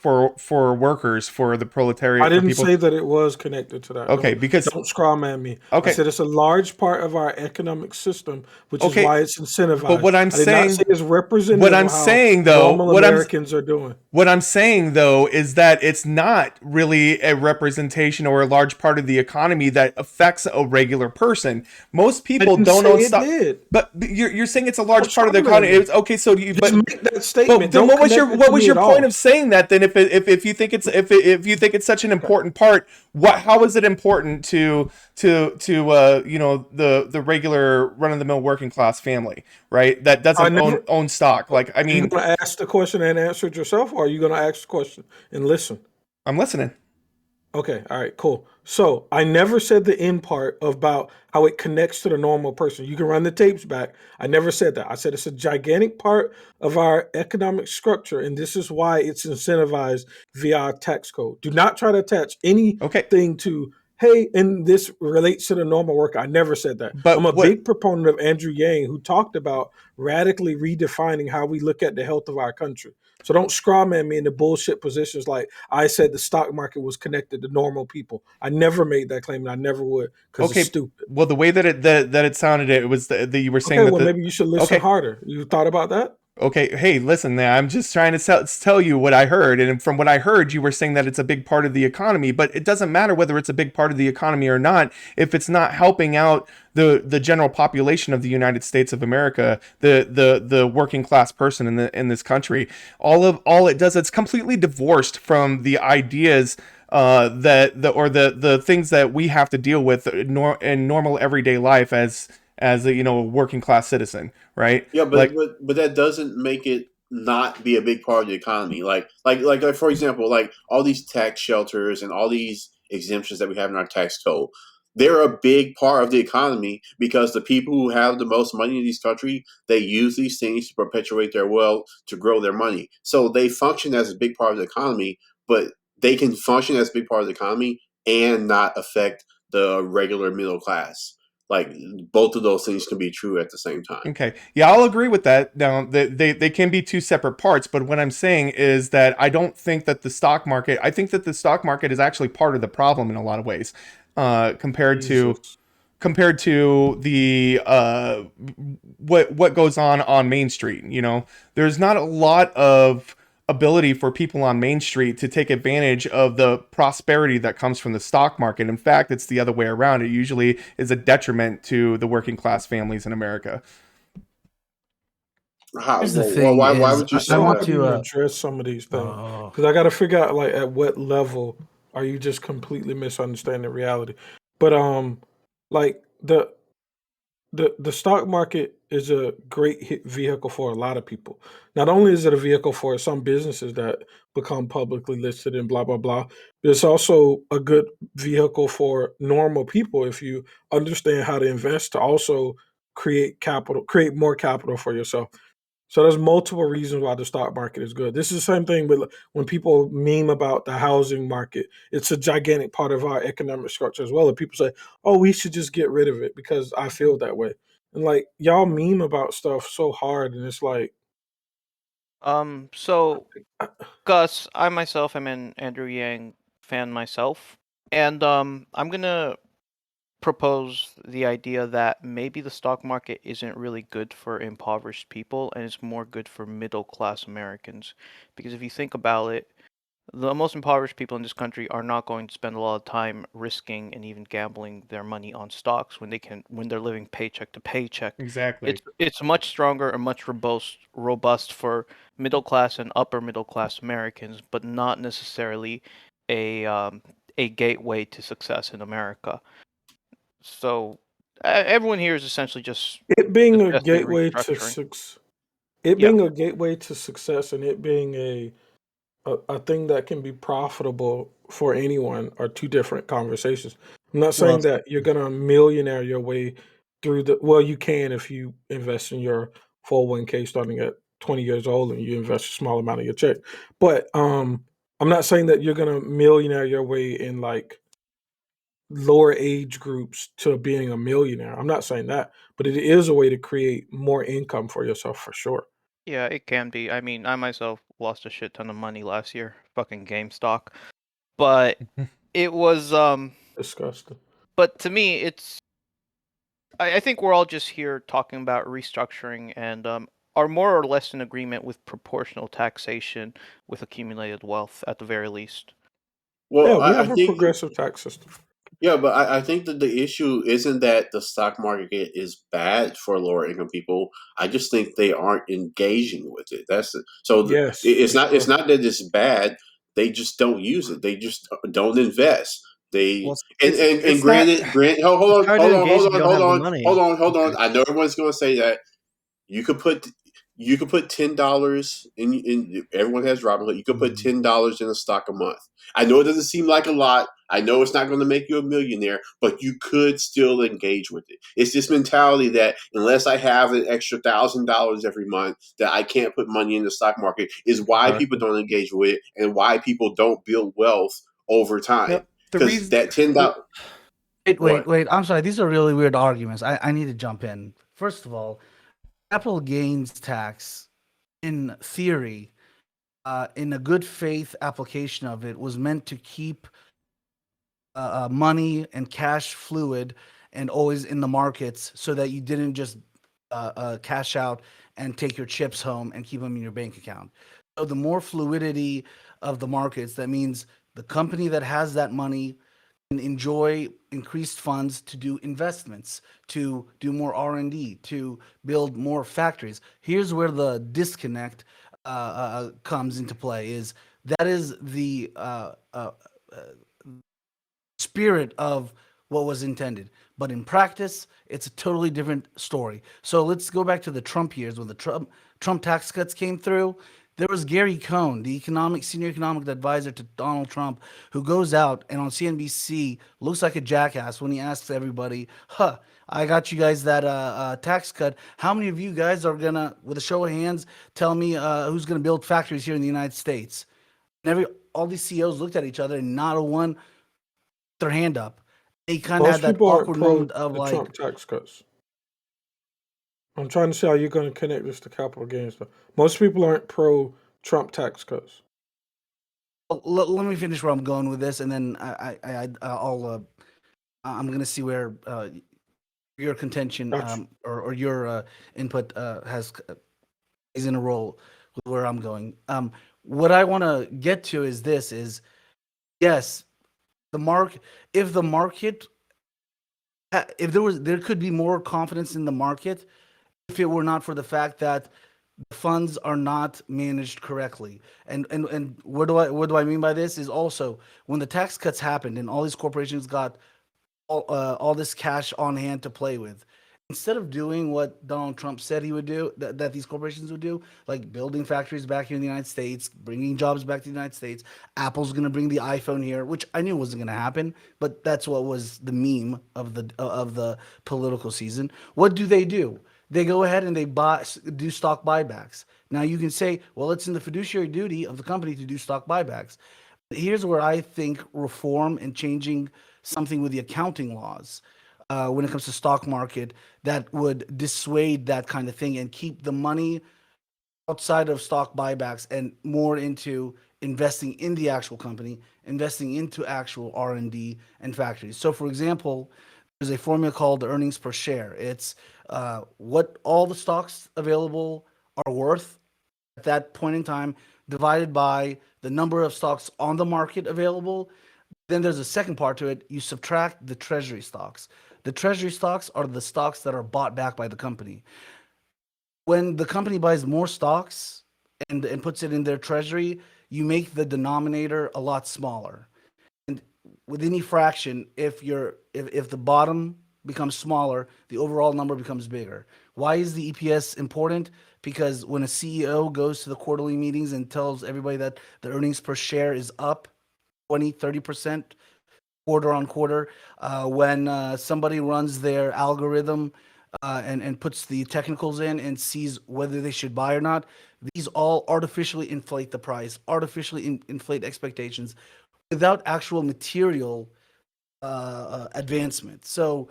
workers, for the proletariat. I didn't for people. say that it was connected to that. Okay, because don't strawman me. Okay. I said it's a large part of our economic system, which Okay, is why it's incentivized. but what I'm I did saying- not say it's representative what I'm of how saying, though- normal what I'm- Americans are doing. What I'm saying, though, is that it's not really a representation or a large part of the economy that affects a regular person. Most people didn't don't say own it stock. did. But you're saying it's a large What's part of the wrong with economy. you? It's, okay, so you Just but make that statement. then Don't what was connect it what to was me your at point all. of saying that? Then if you think it's such an important part, how is it important to the regular run of the mill working class family, right? That doesn't own stock. Like, I Are you mean, going to ask the question and answer it yourself, or are you going to ask the question and listen? I'm listening. Okay, all right, cool. So I never said the end part about how it connects to the normal person. You can run the tapes back. I never said that. I said it's a gigantic part of our economic structure, and this is why it's incentivized via our tax code. Do not try to attach anything to, hey, and this relates to the normal worker. I never said that. But I'm a what- big proponent of Andrew Yang, who talked about radically redefining how we look at the health of our country. So don't strawman me into bullshit positions like I said the stock market was connected to normal people. I never made that claim, and I never would, because it's stupid. Well, the way that it sounded, it was that you were saying Okay, that well, maybe you should listen harder. You thought about that? Okay, hey, listen, I'm just trying to tell you what I heard. And from what I heard, you were saying that it's a big part of the economy, but it doesn't matter whether it's a big part of the economy or not if it's not helping out the general population of the United States of America, the working class person in this country. All it does, it's completely divorced from the ideas the things that we have to deal with in normal everyday life as a working class citizen, right? Yeah, but that doesn't make it not be a big part of the economy. Like for example, like all these tax shelters and all these exemptions that we have in our tax code, they're a big part of the economy because the people who have the most money in this country, they use these things to perpetuate their wealth, to grow their money. So they function as a big part of the economy, but they can function as a big part of the economy and not affect the regular middle class. Like, both of those things can be true at the same time. Okay. Yeah, I'll agree with that. Now, they can be two separate parts, but what I'm saying is that I don't think that the stock market, I think that the stock market is actually part of the problem in a lot of ways, compared to the what goes on Main Street. There's not a lot of ability for people on Main Street to take advantage of the prosperity that comes from the stock market. In fact, it's the other way around. It usually is a detriment to the working class families in America. Here's the thing why is, would you say I want that? to address some of these things, because I got to figure out, like, at what level are you just completely misunderstanding reality. But like the stock market is a great vehicle for a lot of people. Not only is it a vehicle for some businesses that become publicly listed and blah blah blah, but it's also a good vehicle for normal people if you understand how to invest to also create more capital for yourself. So there's multiple reasons why the stock market is good. This is the same thing with when people meme about the housing market. It's a gigantic part of our economic structure as well. And people say, "Oh, we should just get rid of it because I feel that way." And like y'all meme about stuff so hard, and it's like, So I- Gus, I myself am an Andrew Yang fan myself, and I'm gonna propose the idea that maybe the stock market isn't really good for impoverished people and it's more good for middle class Americans. Because if you think about it, the most impoverished people in this country are not going to spend a lot of time risking and even gambling their money on stocks when they're living paycheck to paycheck. Exactly. It's much stronger and much robust for middle class and upper middle class Americans, but not necessarily a um, a gateway to success in America. So everyone here is essentially just it being a suggesting gateway to restructuring. it Yeah, being a gateway to success, and it being a thing that can be profitable for anyone are two different conversations. I'm not Well, saying that you're gonna millionaire your way through the well, you can if you invest in your 401k starting at 20 years old and you invest a small amount of your check. But I'm not saying that you're gonna millionaire your way in like lower age groups to being a millionaire. I'm not saying that, but it is a way to create more income for yourself for sure. yeah, it can be. I mean, I myself lost a shit ton of money last year, fucking GameStop. But it was Disgusting. but to me it's I think we're all just here talking about restructuring and are more or less in agreement with proportional taxation with accumulated wealth at the very least. Yeah, Well, we I have a think progressive tax system. yeah, but I think that the issue isn't that the stock market is bad for lower income people. I just think they aren't engaging with it. Yes, It's for not sure. that it's bad. They just don't use it. They just don't invest. well, They and it's not. hold It's on, hard to hold on, engage hold if you on, don't hold have the on, hold money. on, hold on. Okay. I know everyone's going to say that you could put $10 in. Everyone has Robinhood. You could put Mhm. $10 in a stock a month. I know it doesn't seem like a lot. I know it's not going to make you a millionaire, but you could still engage with it. It's this mentality that unless I have an extra $1,000 every month, that I can't put money in the stock market is why people Exactly. don't engage with it and why people don't build wealth over No, time. the Because reason. that $10, Wait, what? wait. I'm sorry. These are really weird arguments. I need to jump in. First of all, capital gains tax, in theory, in a good faith application of it, was meant to keep money and cash fluid and always in the markets so that you didn't just cash out and take your chips home and keep them in your bank account. So the more fluidity of the markets, that means the company that has that money can enjoy increased funds to do investments, to do more R&D, to build more factories. Here's where the disconnect comes into play. Is that is the spirit of what was intended. But in practice, it's a totally different story. So let's go back to the Trump years when the Trump tax cuts came through. There was Gary Cohn, the senior economic advisor to Donald Trump, who goes out and on CNBC looks like a jackass when he asks everybody, "Huh, I got you guys that tax cut. How many of you guys are gonna, with a show of hands, tell me who's gonna build factories here in the United States?" And all these CEOs looked at each other, and not a one their hand up. They kind of had Most that people aren't awkward pro moment of the like, Trump tax cuts. I'm trying to see how you're going to connect this to capital gains. Though. Most people aren't pro Trump tax cuts. let me finish where I'm going with this, and then I'll I'm gonna see where your contention Gotcha. or your input has is in a role with where I'm going. What I want to get to is this: is yes, the mark. If the market, if there could be more confidence in the market if it were not for the fact that the funds are not managed correctly. And what do I mean by this is also when the tax cuts happened and all these corporations got all this cash on hand to play with. instead of doing what Donald Trump said he would do, that these corporations would do, like building factories back here in the United States, bringing jobs back to the United States, Apple's going to bring the iPhone here, which I knew wasn't going to happen, but that's what was the meme of the political season. What do? They go ahead and do stock buybacks. Now you can say, well, it's in the fiduciary duty of the company to do stock buybacks. Here's where I think reform and changing something with the accounting laws when it comes to stock market that would dissuade that kind of thing and keep the money outside of stock buybacks and more into investing in the actual company, investing into actual R&D and factories. So for example, there's a formula called earnings per share. It's what all the stocks available are worth at that point in time, divided by the number of stocks on the market available. Then there's a second part to it. You subtract the treasury stocks. The treasury stocks are the stocks that are bought back by the company. When the company buys more stocks and puts it in their treasury, you make the denominator a lot smaller. And with any fraction, if the bottom becomes smaller, the overall number becomes bigger. Why is the EPS important? Because when a CEO goes to the quarterly meetings and tells everybody that the earnings per share is up 20-30% quarter on quarter, when somebody runs their algorithm and puts the technicals in and sees whether they should buy or not, these all artificially inflate the price, artificially inflate expectations without actual material advancement. So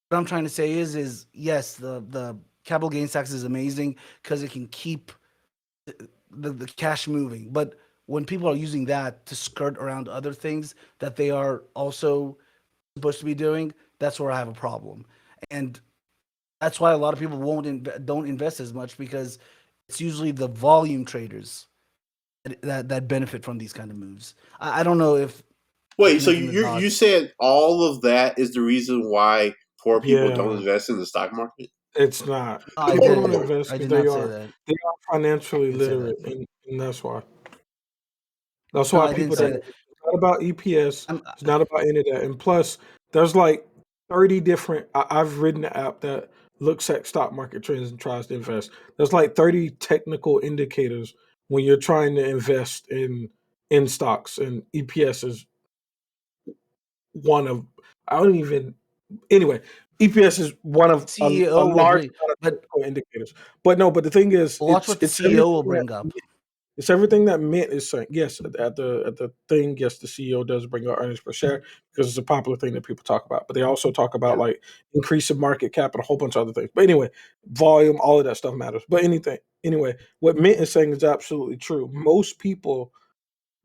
what I'm trying to say is yes, the capital gains tax is amazing because it can keep the cash moving. But when people are using that to skirt around other things that they are also supposed to be doing, that's where I have a problem. And that's why a lot of people don't invest as much, because it's usually the volume traders that benefit from these kind of moves. I don't know if Wait, so making the you dodge. said all of that is the reason why poor people don't Yeah, invest in the stock market? it's not. No, I People don't didn't. invest I because did not say that. they are I financially didn't say literate, that. and that's why. That's No, why I didn't people say don't. that. It's not about EPS. I'm, It's not about any of that. And plus, there's like 30 different. I've written an app that looks at stock market trends and tries to invest. There's like 30 technical indicators when you're trying to invest in stocks, and EPS is one of. I don't even. Anyway, EPS is one of a CEO will large bring, amount of but technical indicators. But no, but the thing is, watch what the it's CEO will everything that bring up. it's everything that Mint is saying. Yes, at the thing, yes, the CEO does bring up earnings per share because it's a popular thing that people talk about. But they also talk about Yeah. like increasing market cap and a whole bunch of other things. But anyway, volume, all of that stuff matters. But anyway, what Mint is saying is absolutely true. Most people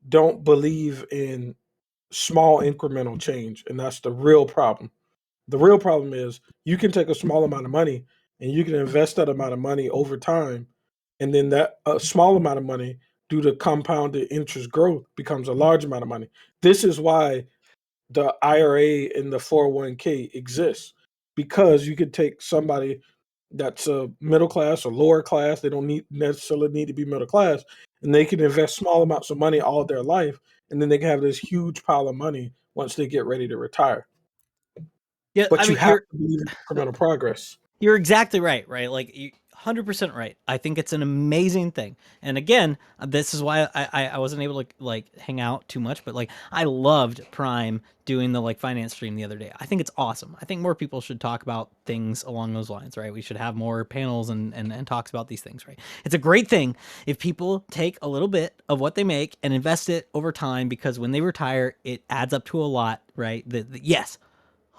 don't believe in small incremental change, and that's the real problem. The real problem is you can take a small amount of money and you can invest that amount of money over time, and then that a small amount of money, due to compounded interest growth, becomes a large amount of money. This is why the IRA and the 401k exists, because you could take somebody that's a middle class or lower class, they don't necessarily need to be middle class, and they can invest small amounts of money all their life, and then they can have this huge pile of money once they get ready to retire. Yeah, I But you mean, have to believe in incremental progress. you're exactly right, right? Like, 100% right. I think it's an amazing thing. And again, this is why I wasn't able to like hang out too much, but like I loved Prime doing the like finance stream the other day. I think it's awesome. I think more people should talk about things along those lines, right? We should have more panels and talks about these things, right? It's a great thing if people take a little bit of what they make and invest it over time, because when they retire, it adds up to a lot, right? Yes,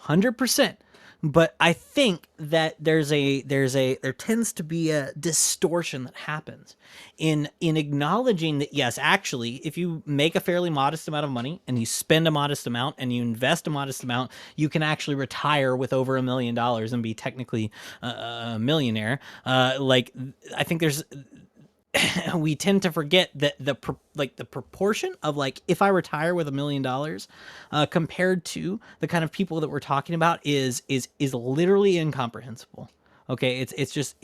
100%. But I think that there tends to be a distortion that happens in acknowledging that yes, actually, if you make a fairly modest amount of money and you spend a modest amount and you invest a modest amount, you can actually retire with over $1 million and be technically a millionaire. Like, I think there's we tend to forget that the proportion of like if I retire with $1 million compared to the kind of people that we're talking about is literally incomprehensible. Okay, it's just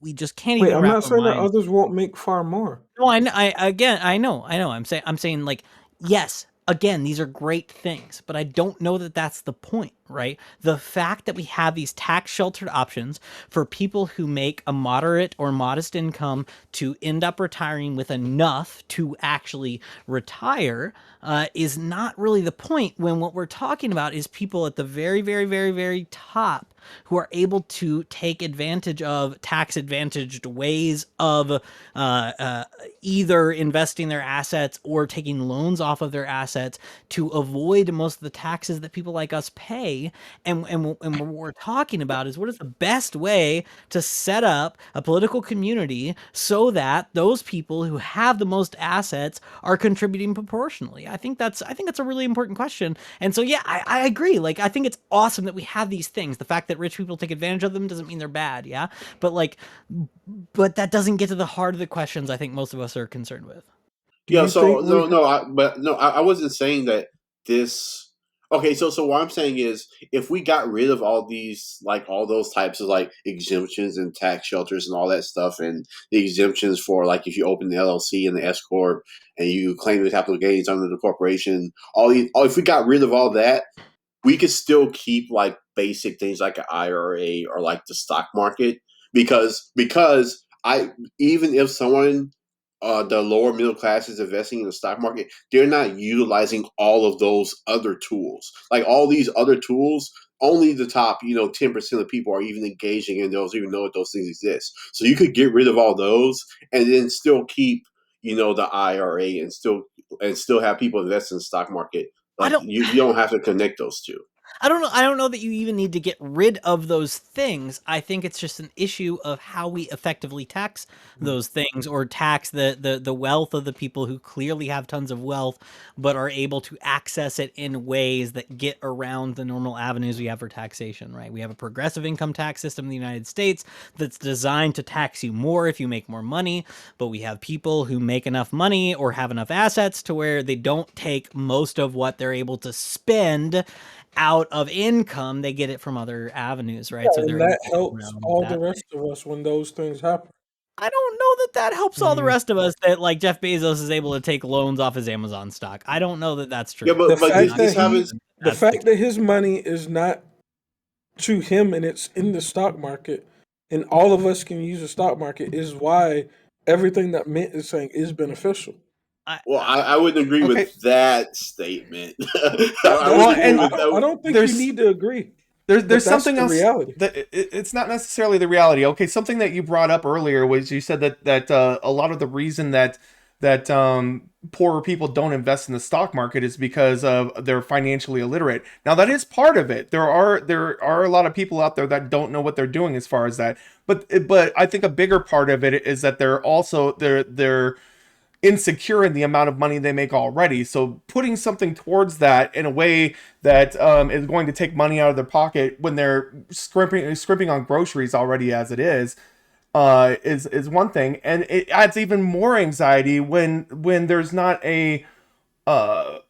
we just can't Wait, even I'm wrap not our saying that minds. others won't make far more. No, I know. I'm saying like yes. Again, these are great things, but I don't know that that's the point, right? The fact that we have these tax sheltered options for people who make a moderate or modest income to end up retiring with enough to actually retire is not really the point, when what we're talking about is people at the very, very, very, very top who are able to take advantage of tax advantaged ways of either investing their assets or taking loans off of their assets to avoid most of the taxes that people like us pay. And what we're talking about is, what is the best way to set up a political community so that those people who have the most assets are contributing proportionally? I think that's a really important question. And so, yeah, I agree. Like, I think it's awesome that we have these things. The fact that rich people take advantage of them doesn't mean they're bad. Yeah. But that doesn't get to the heart of the questions I think most of us are concerned with. Do you So think we? I wasn't saying that this. Okay, so what I'm saying is, if we got rid of all these, like all those types of like exemptions and tax shelters and all that stuff, and the exemptions for like if you open the LLC and the S corp and you claim the capital gains under the corporation, if we got rid of all that, we could still keep like basic things like an IRA or like the stock market, because I even if someone the lower middle class is investing in the stock market, they're not utilizing all of those other tools. Like all these other tools, only the top 10% of people are even engaging in those, even know that those things exist. So you could get rid of all those and then still keep the IRA and still have people invest in the stock market. I Like don't you don't have to connect those two. I don't know. I don't know that you even need to get rid of those things. I think it's just an issue of how we effectively tax those things, or tax the wealth of the people who clearly have tons of wealth, but are able to access it in ways that get around the normal avenues we have for taxation, right? We have a progressive income tax system in the United States that's designed to tax you more if you make more money, but we have people who make enough money or have enough assets to where they don't take most of what they're able to spend out of income. They get it from other avenues, right? So they're And able that to get helps around all the that. rest of us when those things happen. I don't know that that helps all the Mhm. rest of us, that like Jeff Bezos is able to take loans off his Amazon stock. I don't know that that's Yeah, true. The but fact this that happens. the That's the fact that his money is not to him and it's in the stock market, and all of us can use the stock market, is why everything that Mint is saying is beneficial. Well, I wouldn't agree Okay. with that statement. Yeah, I that's Well, wouldn't agree and cool. with I that. don't think you there's need to agree, there's but that's something the else reality. that it's not necessarily the reality. Okay, something that you brought up earlier was, you said that a lot of the reason that poorer people don't invest in the stock market is because of they're financially illiterate. Now that is part of it. There are a lot of people out there that don't know what they're doing as far as that. But I think a bigger part of it is that they're insecure in the amount of money they make already. So putting something towards that in a way that is going to take money out of their pocket when they're scrimping on groceries already as it is one thing, and it adds even more anxiety when there's not a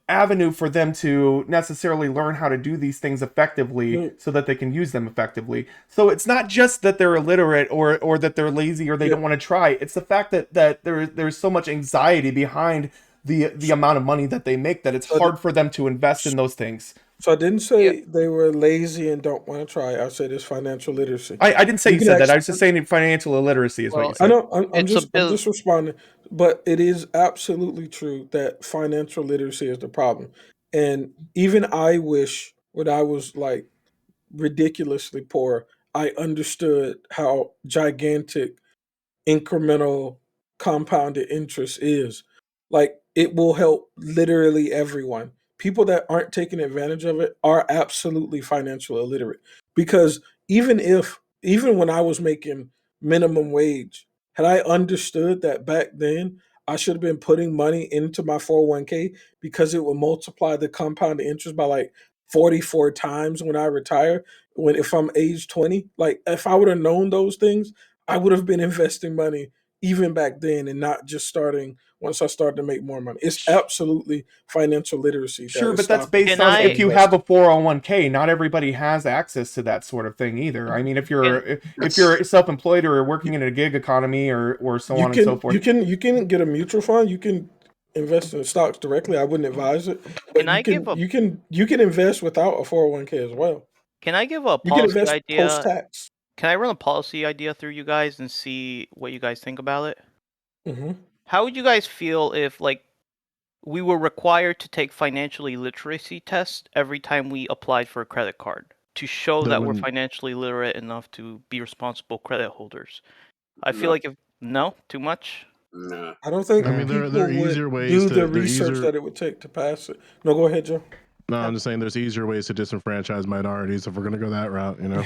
avenue for them to necessarily learn how to do these things effectively Mm, so that they can use them effectively. So it's not just that they're illiterate or that they're lazy or they yeah. don't want to try. It's the fact that there's so much anxiety behind the amount of money that they make that it's So, hard for them to invest in those things. so I didn't Yeah. say they were lazy and don't want to try. I said it's financial literacy. I didn't say You you can said that. I actually. was just saying financial illiteracy is what you Well, I said. know. it's a I'm bill. just responding, but it is absolutely true that financial literacy is the problem. And even I wish, when I was like ridiculously poor, I understood how gigantic incremental compounded interest is. Like, it will help literally everyone. People that aren't taking advantage of it are absolutely financial illiterate, because even when I was making minimum wage, had I understood that back then I should have been putting money into my 401k, because it would multiply the compounded interest by like 44 times when I retire, when if I'm age 20. Like, if I would have known those things, I would have been investing money even back then, and not just starting once I started to make more money. It's absolutely financial literacy that Sure, is but that's stopping based Can people on from if I? you have a investing. 401k. Not everybody has access to that sort of thing either. I mean, if you're Can if you're self-employed or working in a gig economy or so You on and so can forth. you can get a mutual fund. You can invest in stocks directly. I wouldn't advise it, can but I give a you can invest without a 401k as well. Can I give a You can policy invest post idea? tax. Can I run a policy idea through you guys and see what you guys think about it? Hmm. How would you guys feel if, like, we were required to take financial literacy tests every time we applied for a credit card to show that we're financially literate enough to be responsible credit holders? I feel No, like no, too much. no. I don't think I mean, people there are easier would ways do the to. There are research easier. that it would take to pass it. No, go ahead, Joe. No, Yeah. I'm just saying there's easier ways to disenfranchise minorities if we're gonna go that route. You know.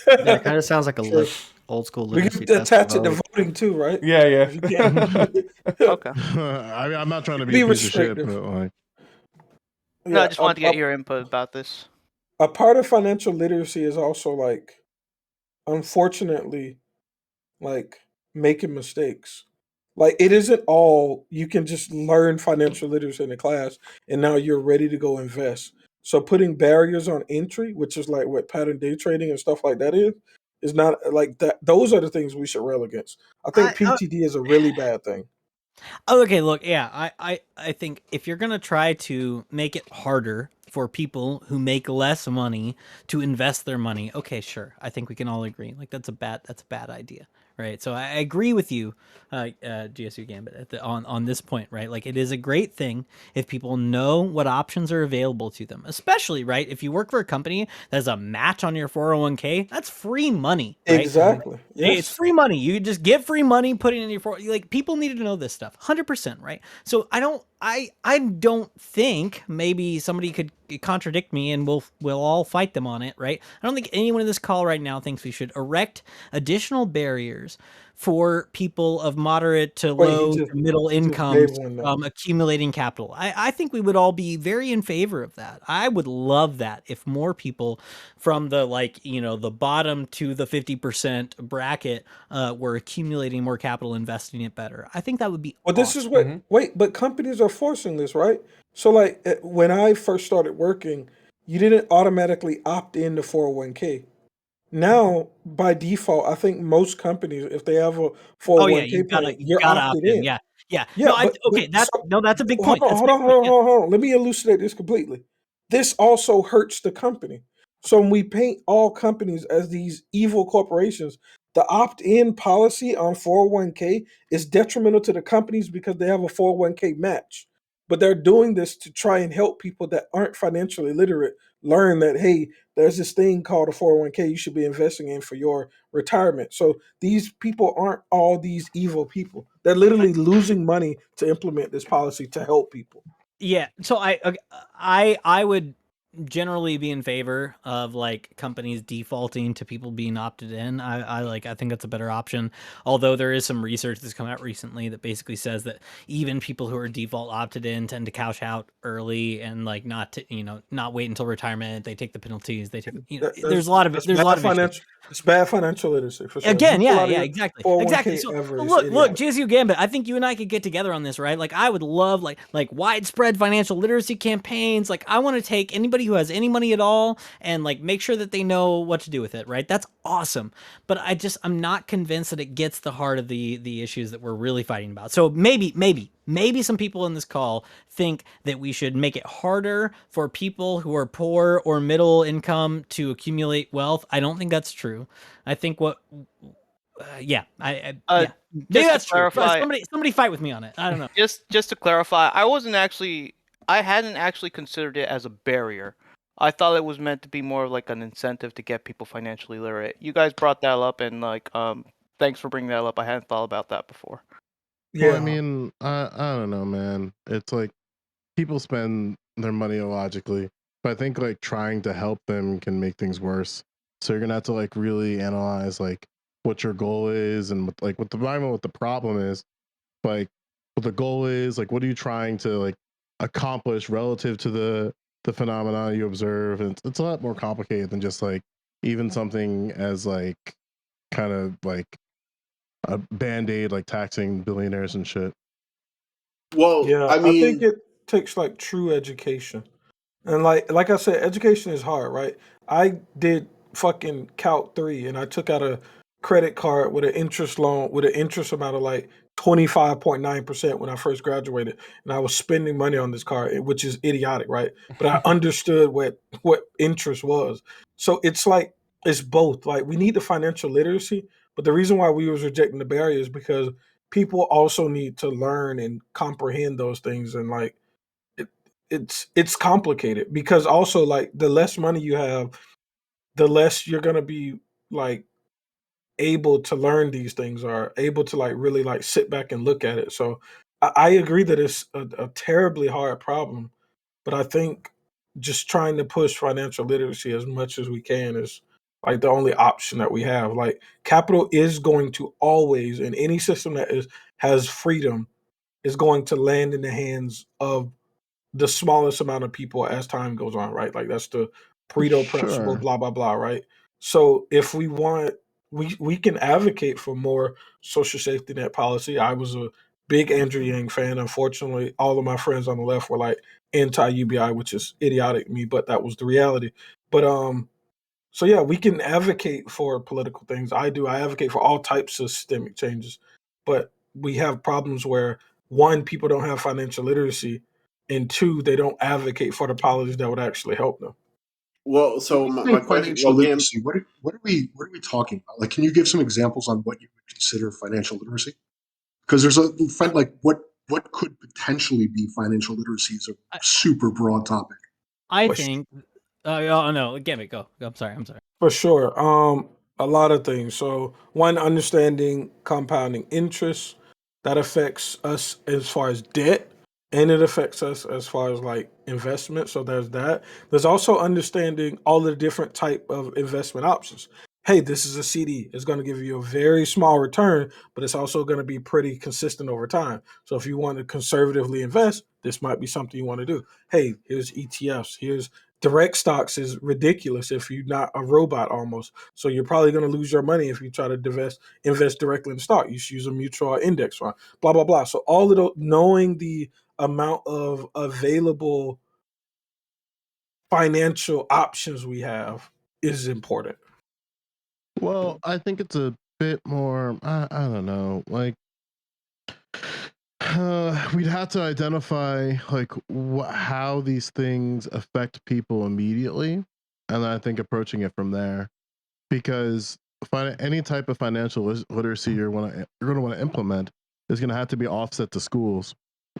Yeah, it kind of sounds like a True. like old school We literacy can test to attach it to vote. voting too, right? Yeah, If you can. Okay. I mean, I'm not trying to be Be a piece of shit, restrictive. but like, No, I Yeah, just wanted to get your input about this. a part of financial literacy is also like, unfortunately, like making mistakes. Like it isn't all you can just learn financial literacy in a class and now you're ready to go invest. So putting barriers on entry, which is like what pattern day trading and stuff like that is not like that. Those are the things we should rail against. I think PTD is a really bad thing. Oh, okay, look, yeah, I think if you're gonna try to make it harder for people who make less money to invest their money, okay, sure, I think we can all agree, like that's a bad idea, right? So I agree with you, GSU Gambit, on this point, right? Like it is a great thing if people know what options are available to them, especially right if you work for a company that has a match on your 401k, that's free money, right? Exactly. Hey, it's Yes. free money. You just get free money, put it in your like people needed to know this stuff. 100%, right? So I don't think maybe somebody could contradict me and we'll all fight them on it, right? I don't think anyone in this call right now thinks we should erect additional barriers for people of moderate to Wait, low to middle he just gave incomes one now. from accumulating capital. I think we would all be very in favor of that. I would love that if more people from the the bottom to the 50% bracket were accumulating more capital, investing it better. I think that would be Well, this is awesome. what wait, but companies are forcing this, right? So like when I first started working, you didn't automatically opt in to 401k. Now, by default, I think most companies, if they have a Oh yeah, 401k plan, you you're gotta opted opt in. in. Yeah, yeah. Yeah, No, but okay. That's a big hold point. on, That's a hold big on, point. hold on, Yeah. hold on, hold on. Let me elucidate this completely. This also hurts the company. So when we paint all companies as these evil corporations, the opt-in policy on 401k is detrimental to the companies because they have a 401k match. But they're doing this to try and help people that aren't financially literate learn that, hey, there's this thing called a 401k you should be investing in for your retirement. So these people aren't all these evil people. They're literally losing money to implement this policy to help people. Yeah, so I would generally be in favor of like companies defaulting to people being opted in. I think that's a better option. Although there is some research that's come out recently that basically says that even people who are default opted in tend to cash out early and like not to, not wait until retirement. They take the penalties. They take there's a lot of issues. It's bad financial literacy for sure. Again, You pull yeah, out of yeah, your exactly, 401k exactly. So ever, it's look, idiotic. JSU Gambit. I think you and I could get together on this, right? Like, I would love like widespread financial literacy campaigns. Like, I want to take anybody who has any money at all and like make sure that they know what to do with it, right? That's awesome. But I'm not convinced that it gets the heart of the issues that we're really fighting about. So maybe some people in this call think that we should make it harder for people who are poor or middle income to accumulate wealth. I don't think that's true. I think yeah, yeah, maybe Just to that's true. clarify, Somebody fight with me on it. I don't know. just to clarify, I hadn't actually considered it as a barrier. I thought it was meant to be more of like an incentive to get people financially literate. You guys brought that up, and like, thanks for bringing that up. I hadn't thought about that before. well, I Yeah. mean, I don't know, man. It's like people spend their money illogically, but I think like trying to help them can make things worse. So you're gonna have to like really analyze like what your goal is and what the problem is, like what the goal is, like what are you trying to like accomplish relative to the phenomena you observe, and it's a lot more complicated than just like even something as like kind of like a band-aid like taxing billionaires and shit. Well, Yeah, I I think mean, it takes like true education. And like I said, education is hard, right? I did fucking Calc 3 and I took out a credit card with an interest loan with an interest amount of like 25.9% when I first graduated, and I was spending money on this card, which is idiotic, right? But I understood what interest was. So it's like it's both. Like we need the financial literacy, but the reason why we was rejecting the barrier is because people also need to learn and comprehend those things, and like it, it's complicated because also like the less money you have, the less you're gonna be like able to learn these things or able to like really like sit back and look at it. So I agree that it's a terribly hard problem, but I think just trying to push financial literacy as much as we can is like the only option that we have. Like capital is going to always in any system that is has freedom is going to land in the hands of the smallest amount of people as time goes on, right? Like that's the Pareto principle, Sure. blah blah blah, right? So if we want, we can advocate for more social safety net policy. I was a big Andrew Yang fan. Unfortunately, all of my friends on the left were like anti UBI, which is idiotic to me, but that was the reality. But so yeah, we can advocate for political things. I do. I advocate for all types of systemic changes, but we have problems where one, people don't have financial literacy, and two, they don't advocate for the policies that would actually help them. Well, When so you my think question. Well, financial again, literacy, what are we talking about? Like, can you give some examples on what you would consider financial literacy? Because there's like what could potentially be financial literacy is a I, super broad topic. I For, sh- think. Oh no, Gambit, go. I'm sorry. I'm sorry. for sure. A lot of things. So one, understanding compounding interest that affects us as far as debt, and it affects us as far as like investment. So there's that. There's also understanding all the different type of investment options. Hey, this is a CD. It's going to give you a very small return, but it's also going to be pretty consistent over time. So if you want to conservatively invest, this might be something you want to do. Hey, here's ETFs. Here's direct stocks is ridiculous if you're not a robot almost. So you're probably going to lose your money if you try to invest directly in stock. You should use a mutual or index fund. Blah blah blah. So all of the knowing the amount of available financial options we have is important. Well, I think it's a bit more. I don't know. Like, we'd have to identify like how these things affect people immediately, and I think approaching it from there, because any type of financial literacy you're going to want to implement is going to have to be offset to schools.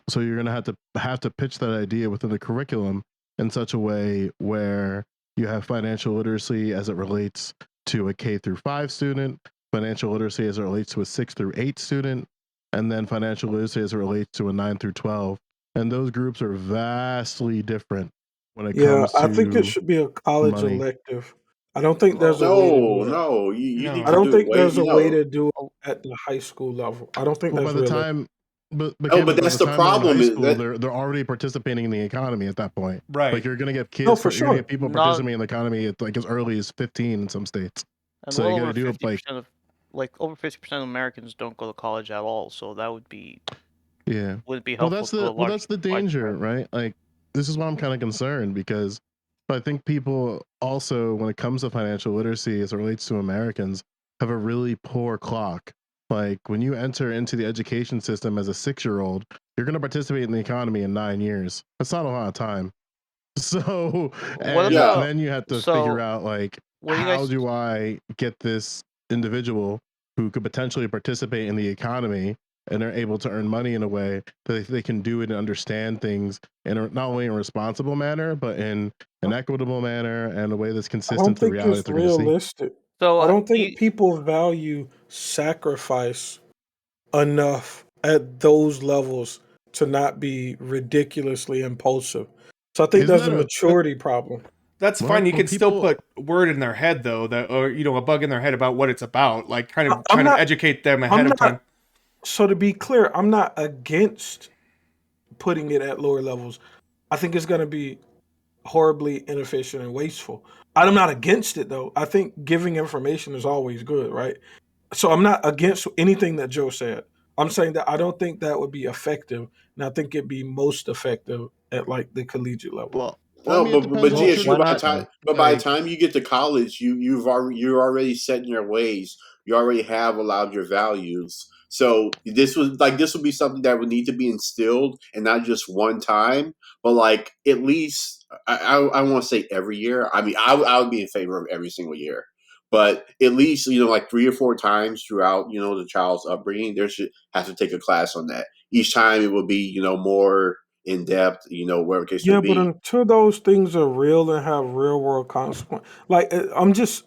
So you're going to have to pitch that idea within the curriculum in such a way where you have financial literacy as it relates to a K through 5 student, financial literacy as it relates to a 6 through 8 student, and then financial literacy as it relates to a 9 through 12. And those groups are vastly different when it Yeah, comes I think it to should be a college money. elective. I don't think there's Well, a way to do no, it. no, you need I No. to don't do it think way. there's a way No, to do it Oh, at the high school level. I don't think Well, that's by the realistic. time, but no, but Gambit, by that's the the time they're in problem. high Is school, that they're already participating in the economy at that point. Like Right. you're gonna get No, kids, for you're gonna sure. get people not participating in the economy at like as early as 15 in some states. and So well you got over to do it fifty like, percent of like over 50% of Americans don't go to college at all. So that yeah. would be Well, helpful to a that's large the danger, widespread. right? Like this is why I'm kind of concerned, because I think people also, when it comes to financial literacy as it relates to Americans, have a really poor clock. Like when you enter into the education system as a 6-year-old, you're going to participate in the economy in 9 years. That's not a lot of time. So, What and yeah. about then you have to figure so out like, what do you how guys do I get this individual who could potentially participate in the economy and are able to earn money in a way that they can do it and understand things in not only in a responsible manner, but in an equitable manner and a way that's I consistent don't to the think reality it's that they're going to see. realistic. so I don't do think you, people value sacrifice enough at those levels to not be ridiculously impulsive. So I think Isn't there's that a But maturity problem. that's well, fine. You well, can still people, put word in their head though, that or a bug in their head about what it's about, like I'm kind of not. educate them ahead I'm of time. not. So to be clear, I'm not against putting it at lower levels. I think it's going to be horribly inefficient and wasteful. I'm not against it though. I think giving information is always good, right? So I'm not against anything that Joe said. I'm saying that I don't think that would be effective, and I think it'd be most effective at like the collegiate level. well, I No, mean, it but depends on what well you're GSU why by the not? time developing. but by the Like, time you get to college, you're already set in your ways You already have a lot of your values. So this would be something that would need to be instilled, and not just one time, but like at least I want to say every year. I mean, I would be in favor of every single year, but at least like 3 or 4 times throughout the child's upbringing, there should have to take a class on that. Each time it will be more in depth, whatever case may Yeah, but be. until those things are real and have real world consequence, like I'm just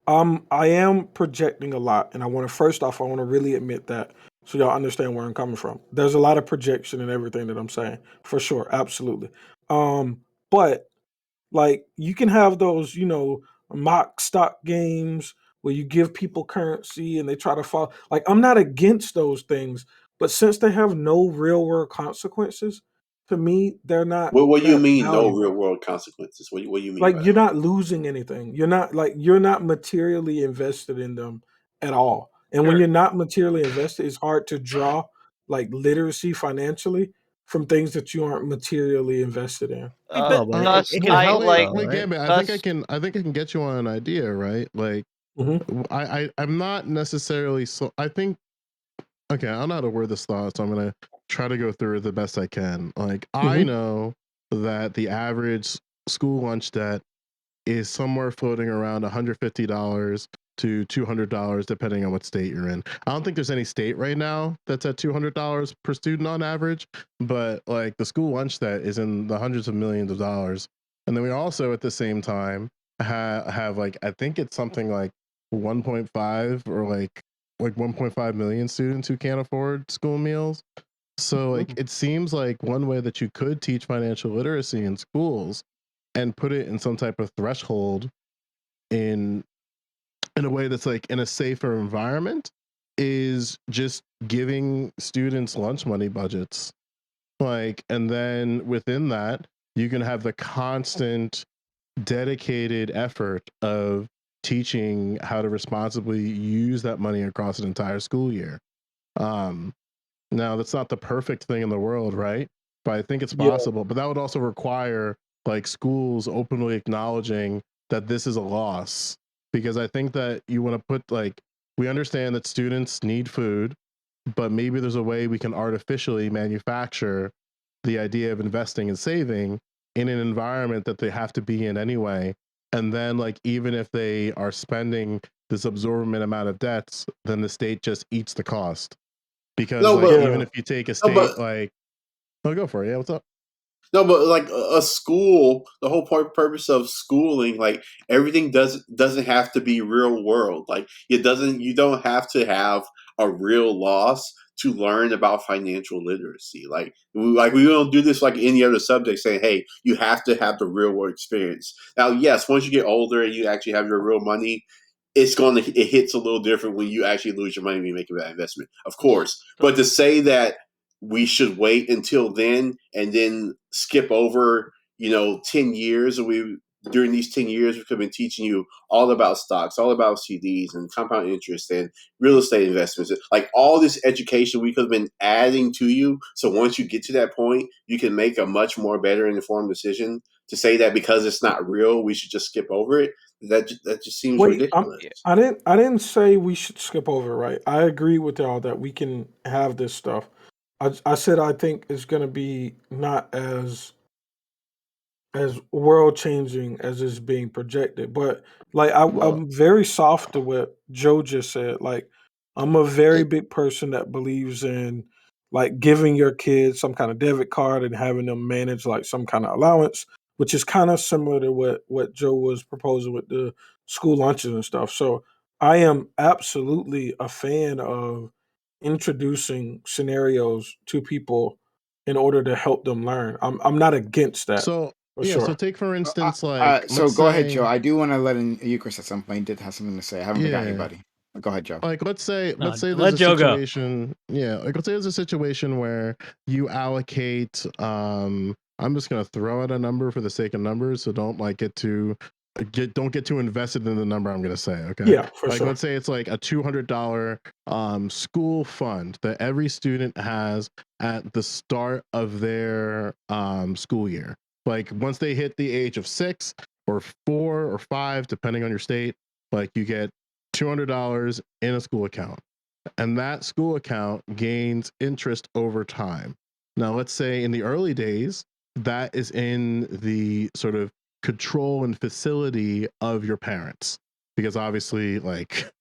I am projecting a lot, and I want to first off I want to really admit that so y'all understand where I'm coming from. There's a lot of projection in everything that I'm saying, for sure, absolutely. But like you can have those, mock stock games where you give people currency and they try to follow. Like I'm not against those things, but since they have no real world consequences, to me they're not What do you that mean no real valuable. world consequences? What do you mean Like by you're that? not losing anything. You're not materially invested in them at all. And when You're you're not materially invested, it's hard to draw like literacy financially from things that you aren't materially invested in. Wait, Oh, but but Thus, it can I help like though, Wait, right? Gambit, thus. I think I can get you on an idea, right? Like, Mhm. I'm not necessarily so. I think okay, I don't know how to word this thought, so I'm gonna try to go through it the best I can. Like, I Mhm. know that the average school lunch debt is somewhere floating around $150 to $200, depending on what state you're in. I don't think there's any state right now that's at $200 per student on average, but like the school lunch debt is in the hundreds of millions of dollars. And then we also at the same time have like, I think it's something like 1.5 or like 1.5 million students who can't afford school meals. So like Mhm. it seems like one way that you could teach financial literacy in schools and put it in some type of threshold in a way that's like in a safer environment is just giving students lunch money budgets. Like, and then within that, you can have the constant dedicated effort of teaching how to responsibly use that money across an entire school year. Um, Now, that's not the perfect thing in the world, right? But I think it's Yeah. possible. But that would also require like schools openly acknowledging that this is a loss. Because I think that you want to put like, we understand that students need food, but maybe there's a way we can artificially manufacture the idea of investing and saving in an environment that they have to be in anyway. And then, like, even if they are spending this absorbent amount of debts, then the state just eats the cost because No, like but even Yeah. if you take a no, but state like oh go for it, yeah, what's up? No, but like a school, the whole purpose of schooling, like everything doesn't have to be real world. Like you don't have to have a real loss to learn about financial literacy. We don't do this like any other subject, saying, "Hey, you have to have the real world experience." Now, yes, once you get older and you actually have your real money, it hits a little different when you actually lose your money when you make that investment, of course. But to say that we should wait until then and then skip over 10 years, and we during these 10 years we could have been teaching you all about stocks, all about CDs and compound interest and real estate investments, like all this education we could have been adding to you, so once you get to that point you can make a much more better informed decision. To say that because it's not real we should just skip over it, that just seems Wait, ridiculous. I didn't say we should skip over, right? I agree with y'all that we can have this stuff. I said I think it's gonna be not as world changing as is being projected. But like Well, I'm very soft to what Joe just said. Like I'm a very it, big person that believes in like giving your kids some kind of debit card and having them manage like some kind of allowance, which is kind of similar to what Joe was proposing with the school lunches and stuff. So I am absolutely a fan of introducing scenarios to people in order to help them learn. I'm not against that so for yeah, so sure. take for instance like So let's go ahead, Joe. say I do want to let in Eucharist at some point. He did have something to say. I haven't forgot you, yeah, buddy. Go ahead, Joe. like no, let's say there's let a Joe go. situation, yeah, like let's say there's a situation where you allocate I'm just gonna throw out a number for the sake of numbers, so don't like don't get too invested in the number I'm gonna say, okay? Yeah, for Like sure. let's say it's like a $200 school fund that every student has at the start of their school year. Like once they hit the age of 6 or 4 or 5 depending on your state, like you get $200 in a school account, and that school account gains interest over time. Now, let's say in the early days, that is in the sort of control and facility of your parents, because obviously, like,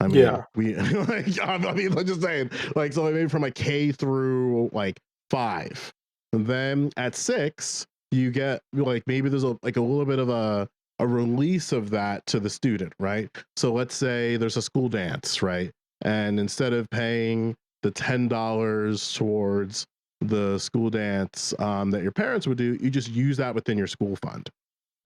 I mean, Yeah. we like, I mean, I'm just saying, like, so maybe from like K through like 5, and then at 6, you get like maybe there's a little bit of a release of that to the student, right? So let's say there's a school dance, right? And instead of paying the $10 towards the school dance that your parents would do, you just use that within your school fund.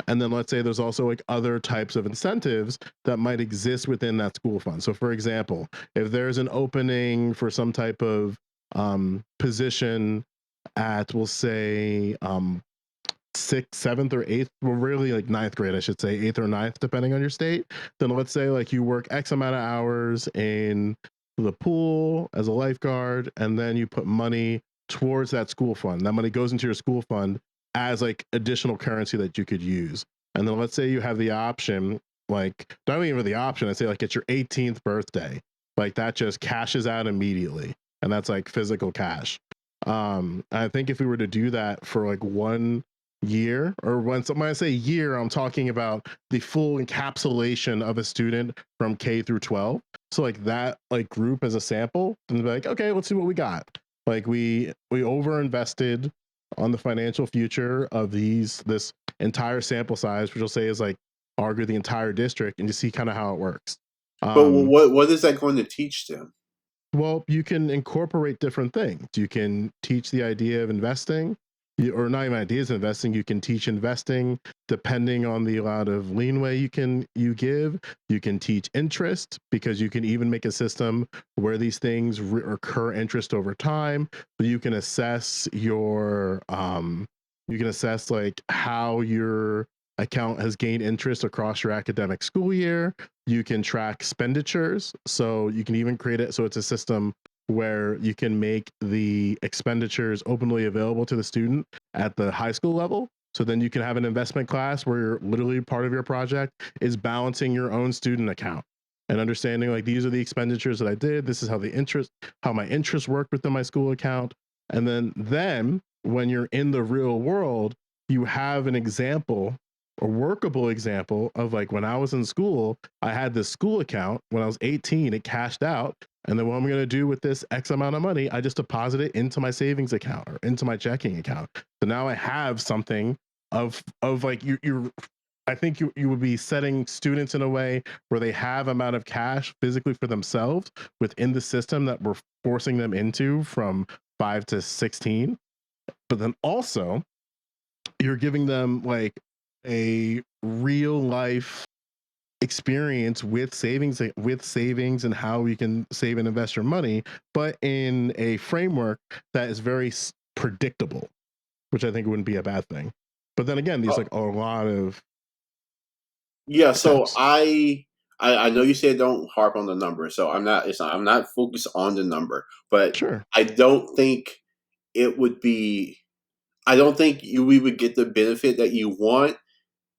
And then let's say there's also like other types of incentives that might exist within that school fund. So for example, if there's an opening for some type of position at, we'll say, 6th, 7th, or 8th, well, really like 9th grade, I should say, 8th or 9th, depending on your state, then let's say like you work X amount of hours in the pool as a lifeguard, and then you put money towards that school fund. That money goes into your school fund as like additional currency that you could use. And then let's say you have the option, like not even the option, I say like it's your 18th birthday, like that just cashes out immediately. And that's like physical cash. I think if we were to do that for like 1 year, or when I say year, I'm talking about the full encapsulation of a student from K through 12. So like that like group as a sample, and be like, okay, let's see what we got. Like we over invested on the financial future of this entire sample size, which will say is like argue the entire district, and to see kind of how it works. But what is that going to teach them? Well, you can incorporate different things. You can teach the idea of investing, or not even ideas of investing. You can teach investing depending on the amount of leeway you give. You can teach interest, because you can even make a system where these things recur interest over time. So you can assess like how your account has gained interest across your academic school year. You can track expenditures. So you can even create it so it's a system where you can make the expenditures openly available to the student at the high school level. So then you can have an investment class where you're literally part of your project is balancing your own student account and understanding like these are the expenditures that I did. This is how my interest worked within my school account. And then when you're in the real world, you have an example, a workable example of like when I was in school, I had this school account. When I was 18, it cashed out. And then what I'm going to do with this X amount of money, I just deposit it into my savings account or into my checking account. So now I have something of like you're I think you would be setting students in a way where they have amount of cash physically for themselves within the system that we're forcing them into from 5 to 16. But then also you're giving them like a real life experience with savings and how we can save and invest your money, but in a framework that is very predictable, which I think wouldn't be a bad thing. But then again, these like a lot of So steps. I know you said don't harp on the number, so I'm not focused on the number, but Sure. I don't think it would be. I don't think we would get the benefit that you want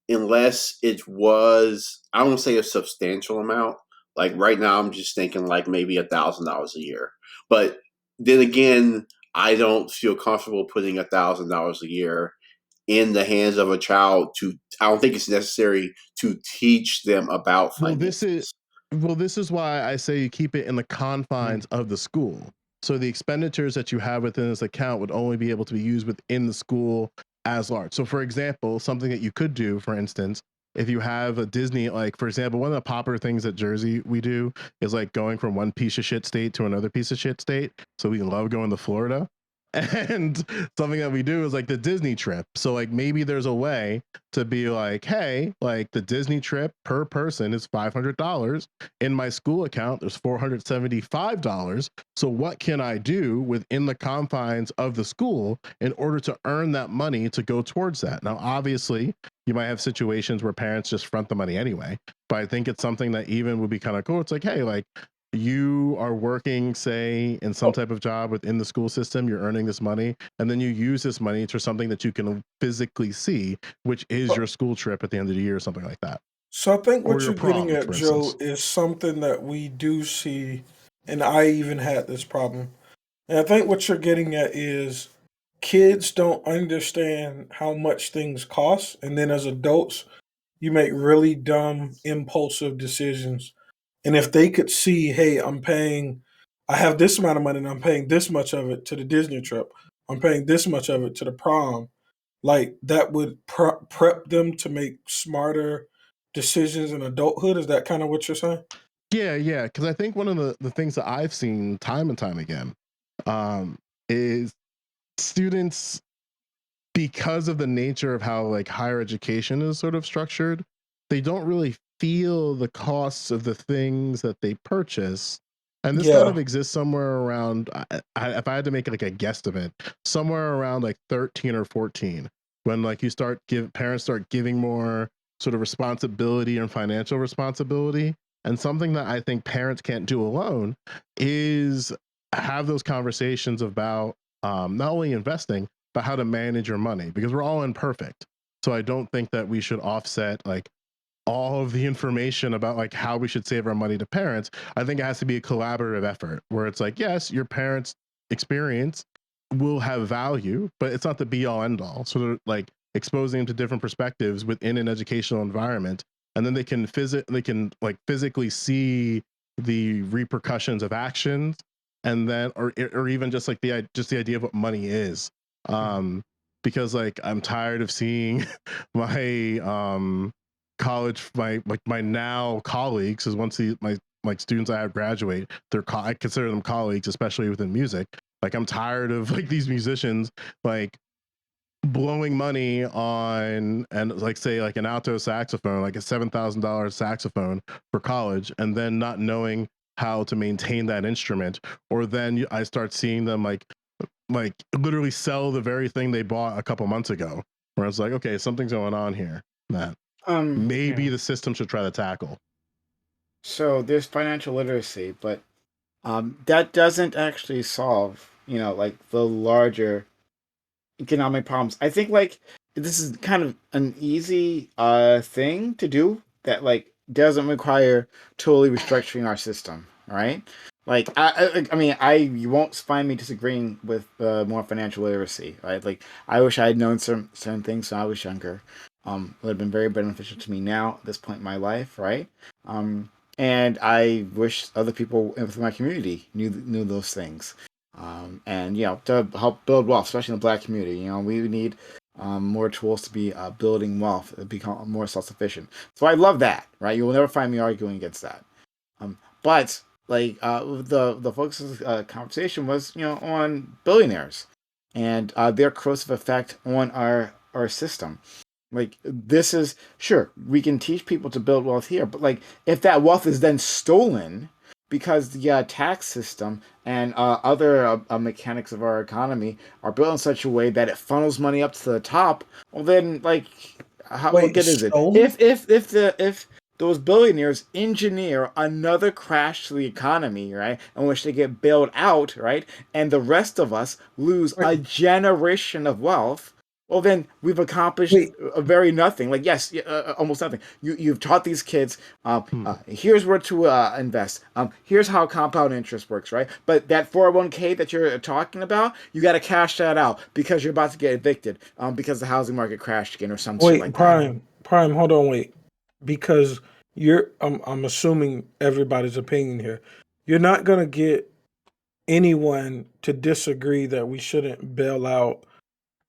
unless it was. I don't say a substantial amount. Like right now, I'm just thinking like maybe $1,000 a year. But then again, I don't feel comfortable putting $1,000 a year in the hands of a child I don't think it's necessary to teach them about finances. This is why I say you keep it in the confines of the school. So the expenditures that you have within this account would only be able to be used within the school as large. So for example, something that you could do, for instance, if you have a Disney, like for example, one of the popular things at Jersey we do is like going from one piece of shit state to another piece of shit state. So we love going to Florida. And something that we do is like the Disney trip. So like maybe there's a way to be like, hey, like the Disney trip per person is $500. In my school account, there's $475. So what can I do within the confines of the school in order to earn that money to go towards that? Now, obviously, you might have situations where parents just front the money anyway, but I think it's something that even would be kind of cool. It's like, hey, like you are working, say, in some type of job within the school system, you're earning this money, and then you use this money for something that you can physically see, which is your school trip at the end of the year or something like that. So I think or what your you're getting problems, at, for Joe, instance. is something that we do see, and I even had this problem. And I think what you're getting at is kids don't understand how much things cost, and then as adults, you make really dumb, impulsive decisions. And if they could see, hey, I have this amount of money, and I'm paying this much of it to the Disney trip. I'm paying this much of it to the prom. Like that would prep them to make smarter decisions in adulthood. Is that kind of what you're saying? Yeah, because I think one of the things that I've seen time and time again um, is students, because of the nature of how like higher education is sort of structured, they don't really feel the costs of the things that they purchase. And this kind Yeah. of exists somewhere around, if I had to make like a guesstimate, somewhere around like 13 or 14, when like parents start giving more sort of responsibility and financial responsibility. And something that I think parents can't do alone is have those conversations about not only investing, but how to manage your money, because we're all imperfect. So I don't think that we should offset like all of the information about like how we should save our money to parents. I think it has to be a collaborative effort where it's like, yes, your parents' experience will have value, but it's not the be all end all. So they're like exposing them to different perspectives within an educational environment, and then they can like physically see the repercussions of actions, and then or even just like the idea of what money is. Um, because like I'm tired of seeing my college my now colleagues, because once my like students I have graduate, I consider them colleagues, especially within music. Like I'm tired of like these musicians like blowing money on, and like say like an alto saxophone, like a $7,000 saxophone for college, and then not knowing how to maintain that instrument. Or then I start seeing them like literally sell the very thing they bought a couple months ago, where it's like, okay, something's going on here that maybe Yeah. the system should try to tackle. So there's financial literacy, but that doesn't actually solve, like the larger economic problems. I think like this is kind of an easy thing to do that like doesn't require totally restructuring our system, right? Like I mean you won't find me disagreeing with more financial literacy, right? Like I wish I had known certain things when I was younger. It would have been very beneficial to me now at this point in my life, right? And I wish other people within my community knew those things, and to help build wealth, especially in the Black community. We need more tools to be building wealth, become more self sufficient. So I love that, right? You will never find me arguing against that. But like the focus of the conversation was on billionaires and their corrosive effect on our system. Like this is sure we can teach people to build wealth here, but like if that wealth is then stolen because the tax system and other mechanics of our economy are built in such a way that it funnels money up to the top, well then like what Wait, good is it? stolen? If those billionaires engineer another crash to the economy, right, in which they get bailed out, right, and the rest of us lose Wait, a generation of wealth, well then we've accomplished wait, a very nothing. Like yes, almost nothing. You've taught these kids. Hmm. Here's where to invest. Here's how compound interest works, right? But that 401k that you're talking about, you got to cash that out because you're about to get evicted. Because the housing market crashed again or some shit wait, like that. Prime, hold on, wait. Because I'm assuming everybody's opinion here. You're not gonna get anyone to disagree that we shouldn't bail out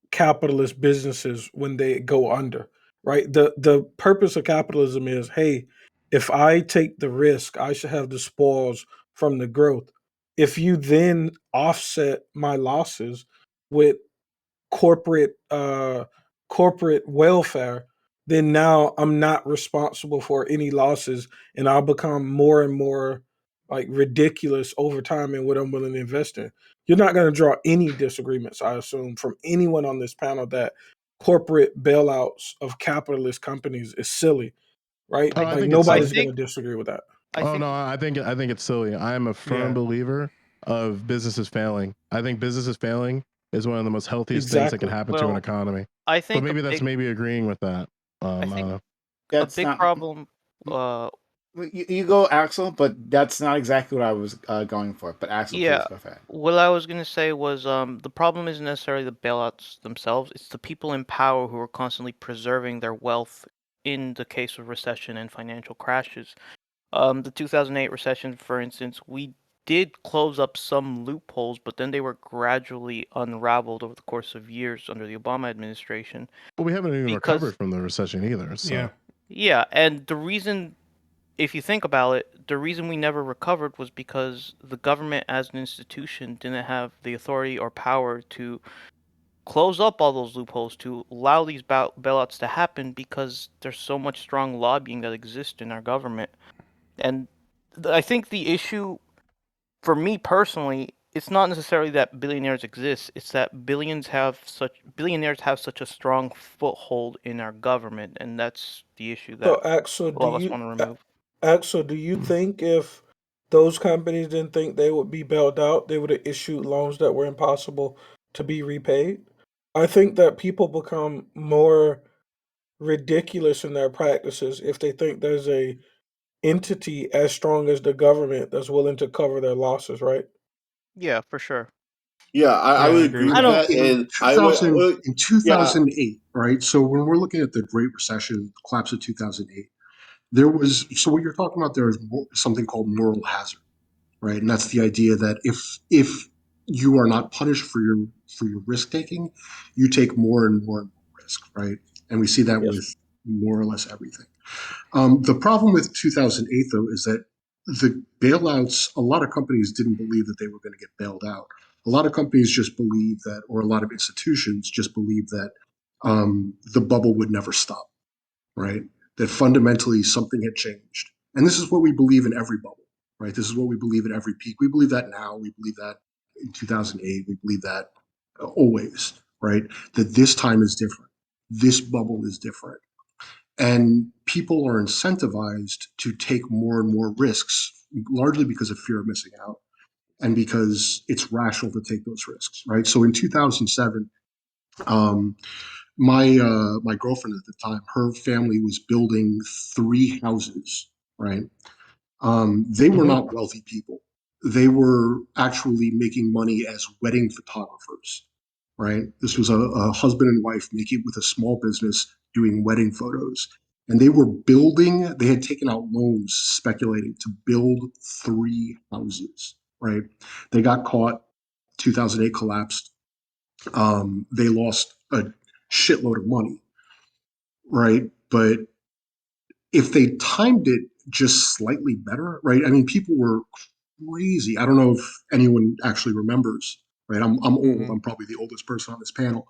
capitalist businesses when they go under, right? The purpose of capitalism is, hey, if I take the risk, I should have the spoils from the growth. If you then offset my losses with corporate corporate welfare, then now I'm not responsible for any losses, and I'll become more and more like ridiculous over time in what I'm willing to invest in. You're not going to draw any disagreements, I assume, from anyone on this panel that corporate bailouts of capitalist companies is silly, right? Oh, I I Like think it's I nobody's silly. going to think disagree with that. I Oh think no, I think it's silly. I'm a firm Yeah, believer of businesses failing. I think businesses failing is one of the most healthiest things that can exactly. happen to an well economy. I But think a maybe that's big maybe agreeing with that. I I don't think know. a That's big not. problem Uh, You go, Axel, but that's not exactly what I was going for. But Axel, please yeah, go ahead. what I was gonna say was the problem isn't necessarily the bailouts themselves. It's the people in power who are constantly preserving their wealth in the case of recession and financial crashes. The 2008 recession, for instance, we did close up some loopholes, but then they were gradually unraveled over the course of years under the Obama administration. But we haven't even recovered Because, from the recession either. So Yeah. yeah, and the reason, if you think about it, the reason we never recovered was because the government as an institution didn't have the authority or power to close up all those loopholes, to allow these bailouts to happen, because there's so much strong lobbying that exists in our government. And I think the issue for me personally, it's not necessarily that billionaires exist. It's that billionaires have such a strong foothold in our government, and that's the issue that So, Axel, a lot of us want to remove. Do you think if those companies didn't think they would be bailed out, they would have issued loans that were impossible to be repaid? I think that people become more ridiculous in their practices if they think there's a entity as strong as the government that's willing to cover their losses, right? Yeah, for sure. Yeah, I Yeah, I would agree agree with I with that. don't. that, In and I 2000, would, in yeah, 2008, right? So when we're looking at the Great Recession, collapse of 2008, there was, so what you're talking about there is something called moral hazard, right? And that's the idea that if you are not punished for your risk taking, you take more and more and more risk, right? And we see that Yes. with more or less everything. The problem with 2008, though, is that the bailouts, a lot of companies didn't believe that they were going to get bailed out. A lot of companies just believe that, or a lot of institutions just believe that the bubble would never stop, right? That fundamentally something had changed. And this is what we believe in every bubble, right? This is what we believe in every peak. We believe that now. We believe that in 2008. We believe that always, right? That this time is different. This bubble is different. And people are incentivized to take more and more risks, largely because of fear of missing out and because it's rational to take those risks, right? So in 2007, um, my girlfriend at the time, her family was building 3 houses, right? They were Hmm. not wealthy people. They were actually making money as wedding photographers, right? This was a husband and wife making with a small business doing wedding photos. And they were building, they had taken out loans speculating to build 3 houses, right? They got caught, 2008 collapsed. They lost a shitload of money, right? But if they timed it just slightly better, right? I mean, people were crazy. I don't know if anyone actually remembers, right? I'm old. Hmm. I'm probably the oldest person on this panel.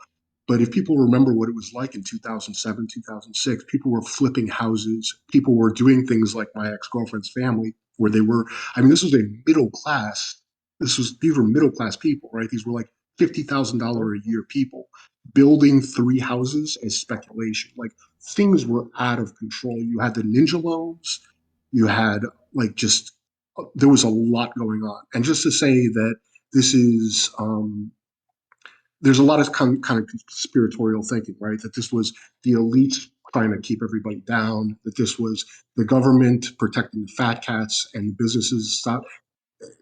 But if people remember what it was like in 2007, 2006, people were flipping houses. People were doing things like my ex-girlfriend's family, where they were, I mean, this was a middle class. These were middle class people, right? These were like $50,000 a year people building 3 houses as speculation. Like things were out of control. You had the ninja loans. You had like just there was a lot going on. And just to say that this is there's a lot of kind of conspiratorial thinking, right? That this was the elite trying to keep everybody down. That this was the government protecting the fat cats and the businesses. Stop.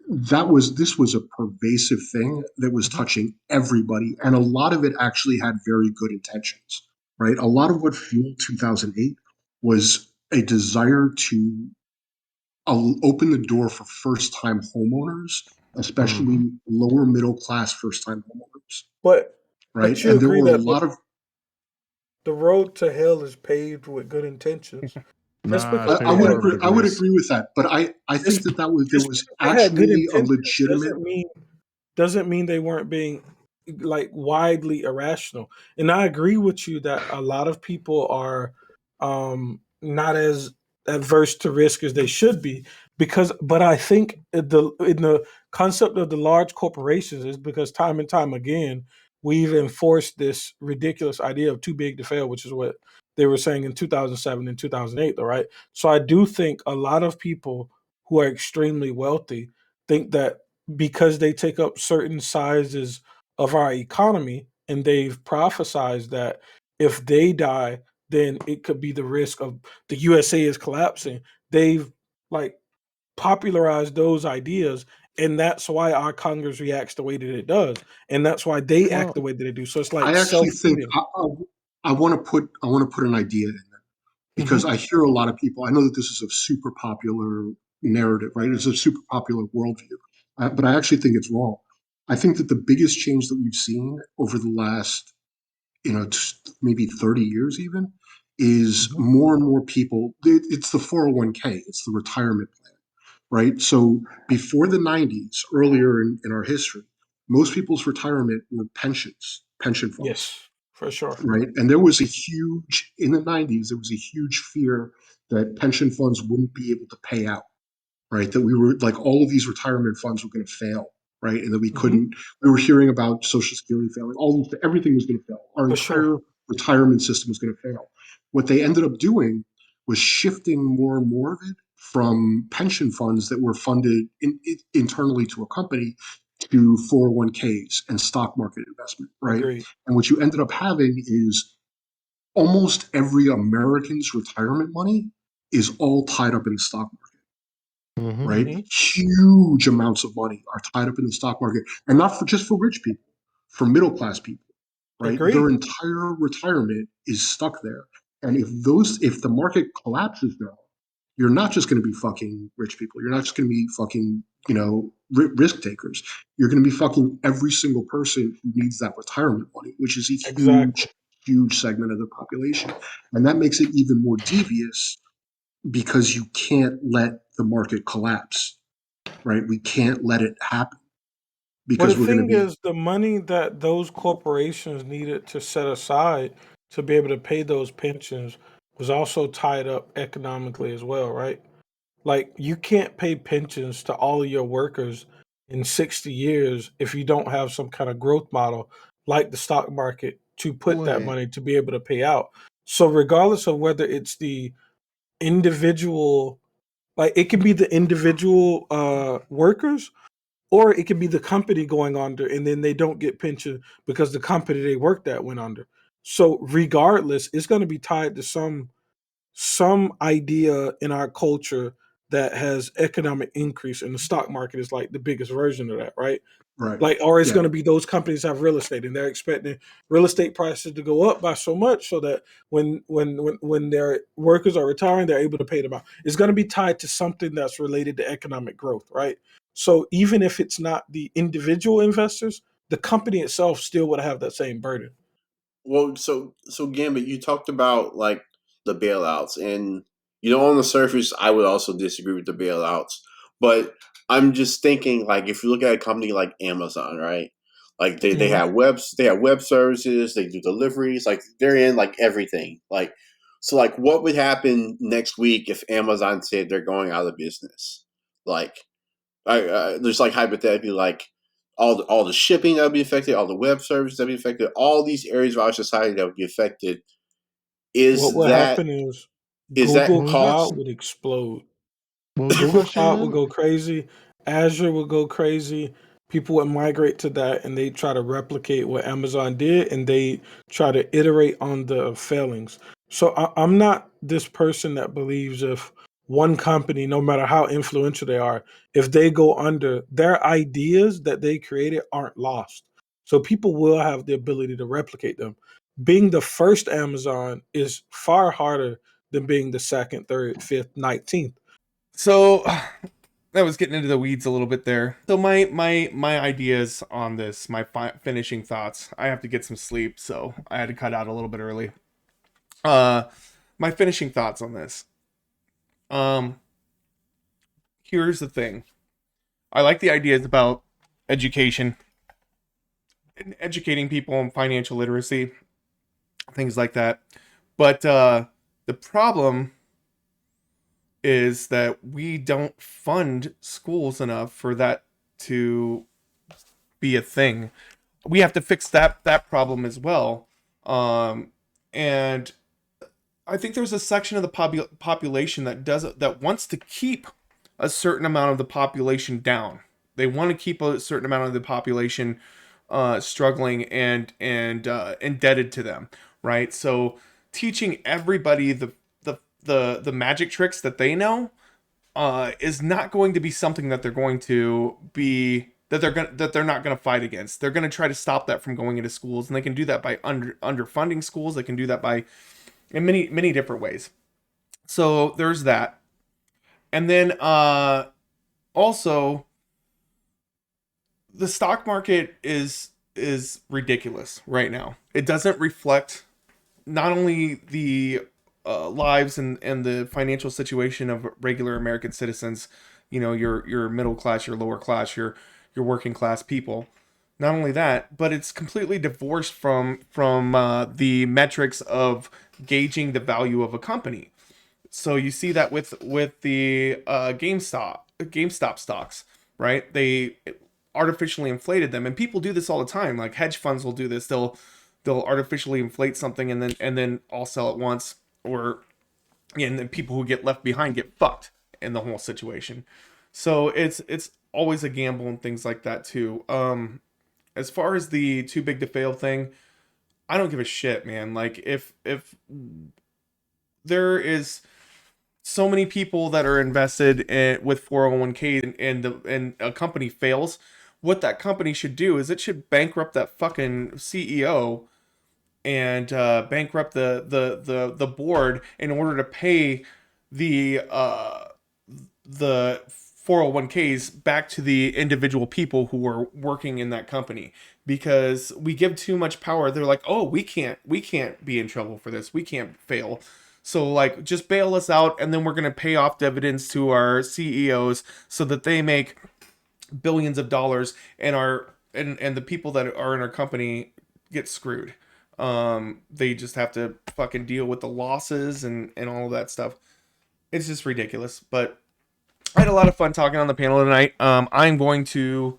This was a pervasive thing that was Hmm. touching everybody, and a lot of it actually had very good intentions, right? A lot of what fueled 2008 was a desire to open the door for first-time homeowners, Hmm. especially lower middle class first-time homeowners, But right? you And there agree were a that lot of the road to hell is paved with good intentions. Just nah, because I they shade would had more agree. I would degrees. agree with that, but I think just that was there just was because they had good actually a intentions legitimate. doesn't mean they weren't being like widely irrational. And I agree with you that a lot of people are not as adverse to risk as they should be because but I think in the concept of the large corporations is because time and time again we've enforced this ridiculous idea of too big to fail, which is what they were saying in 2007 and 2008, though, right? So I do think a lot of people who are extremely wealthy think that because they take up certain sizes of our economy and they've prophesized that if they die then it could be the risk of the USA is collapsing. They've like popularized those ideas, and that's why our Congress reacts the way that it does, and that's why they act the Well, way that they do. So it's like I actually think self-feeding. I want to put an idea in there because Hmm. I hear a lot of people. I know that this is a super popular narrative, right? It's a super popular worldview, but I actually think it's wrong. I think that the biggest change that we've seen over the last, maybe 30 years even, is Hmm. more and more people. It's the 401k, it's the retirement plan, right? So before the 90s, earlier in our history, most people's retirement were pension funds, Yes, for sure. right? And there was a huge, in the 90s, there was a huge fear that pension funds wouldn't be able to pay out, right? That we were like all of these retirement funds were going to fail, right? And that we Hmm. couldn't. We were hearing about Social Security failing. Everything was going to fail. Our For sure. entire retirement system was going to fail. What they ended up doing was shifting more and more of it from pension funds that were funded internally to a company to 401ks and stock market investment, right? Agreed. And what you ended up having is almost every American's retirement money is all tied up in the stock market, Mm-hmm. right? Hmm. Huge amounts of money are tied up in the stock market, and not for just for rich people, for middle class people, right? Their Agreed. entire retirement is stuck there. And if the market collapses now, you're not just going to be fucking rich people. You're not just going to be fucking, risk takers. You're going to be fucking every single person who needs that retirement money, which is a Exactly. huge, huge segment of the population. And that makes it even more devious because you can't let the market collapse, right? We can't let it happen Well, the because we're going to thing be is, the money that those corporations needed to set aside to be able to pay those pensions was also tied up economically as well, right? Like, you can't pay pensions to all of your workers in 60 years if you don't have some kind of growth model like the stock market to put that Wait. money to be able to pay out. So, regardless of whether it's the individual, like, it can be the individual workers, or it could be the company going under and then they don't get pension because the company they worked at went under. So regardless, it's going to be tied to some idea in our culture that has economic increase, and the stock market is like the biggest version of that, right? right. Like, or it's Yeah. going to be those companies have real estate and they're expecting real estate prices to go up by so much so that when their workers are retiring, they're able to pay them out. It's going to be tied to something that's related to economic growth, right? So even if it's not the individual investors, the company itself still would have that same burden. Well, so Gambit, you talked about like the bailouts, and on the surface, I would also disagree with the bailouts, but I'm just thinking like if you look at a company like Amazon, right? Like Mhm. they have web services, they do deliveries, like they're in like everything. Like so, like what would happen next week if Amazon said they're going out of business? Like there's like hypothetically like all the shipping that would be affected, all the web services that would be affected, all these areas of our society that would be affected. What Is will that happen is is that Google What was your cost? Cloud would explode. What was your Google question Cloud will again? go crazy. Azure will go crazy. People would migrate to that and they try to replicate what Amazon did and they try to iterate on the failings. So I'm not this person that believes if one company, no matter how influential they are, if they go under, their ideas that they created aren't lost. So people will have the ability to replicate them. Being the first Amazon is far harder than being the second, third, fifth, 19th. So that was getting into the weeds a little bit there. So my ideas on this, my finishing thoughts. I have to get some sleep, so I had to cut out a little bit early. Uh, my finishing thoughts on this. Um, Here's the thing. I like the ideas about education and educating people on financial literacy, things like that. But the problem is that we don't fund schools enough for that to be a thing. We have to fix that problem as well. And I think there's a section of the population that wants to keep a certain amount of the population down. They want to keep a certain amount of the population struggling and indebted to them, right? So teaching everybody the magic tricks that they know is not going to be something that they're going to be that they're not going to fight against. They're going to try to stop that from going into schools, and they can do that by underfunding schools. They can do that by in many different ways. So there's that. And then also the stock market is ridiculous right now. It doesn't reflect not only the lives and the financial situation of regular American citizens, you know, your middle class, your lower class, your working class people. Not only that, but it's completely divorced from the metrics of gauging the value of a company. So you see that with the GameStop stocks, right? They artificially inflated them, and people do this all the time. Like hedge funds will do this. They'll artificially inflate something and then all sell at once, or and then people who get left behind get fucked in the whole situation. So it's always a gamble and things like that too. As far as the too big to fail thing, I don't give a shit, man. Like if there is so many people that are invested with 401k and a company fails, what that company should do is it should bankrupt that fucking CEO and bankrupt the board in order to pay the 401ks back to the individual people who are working in that company, because we give too much power. They're like, oh, we can't be in trouble for this, we can't fail, so like just bail us out, and then we're going to pay off dividends to our CEOs so that they make billions of dollars, and the people that are in our company get screwed. They just have to fucking deal with the losses and all of that stuff. It's just ridiculous. But I had a lot of fun talking on the panel tonight. I'm going to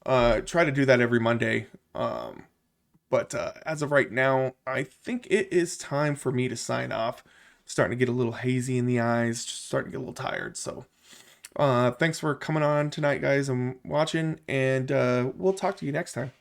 try to do that every Monday. But as of right now, I think it is time for me to sign off. Starting to get a little hazy in the eyes, just starting to get a little tired. So thanks for coming on tonight, guys, and watching, and we'll talk to you next time.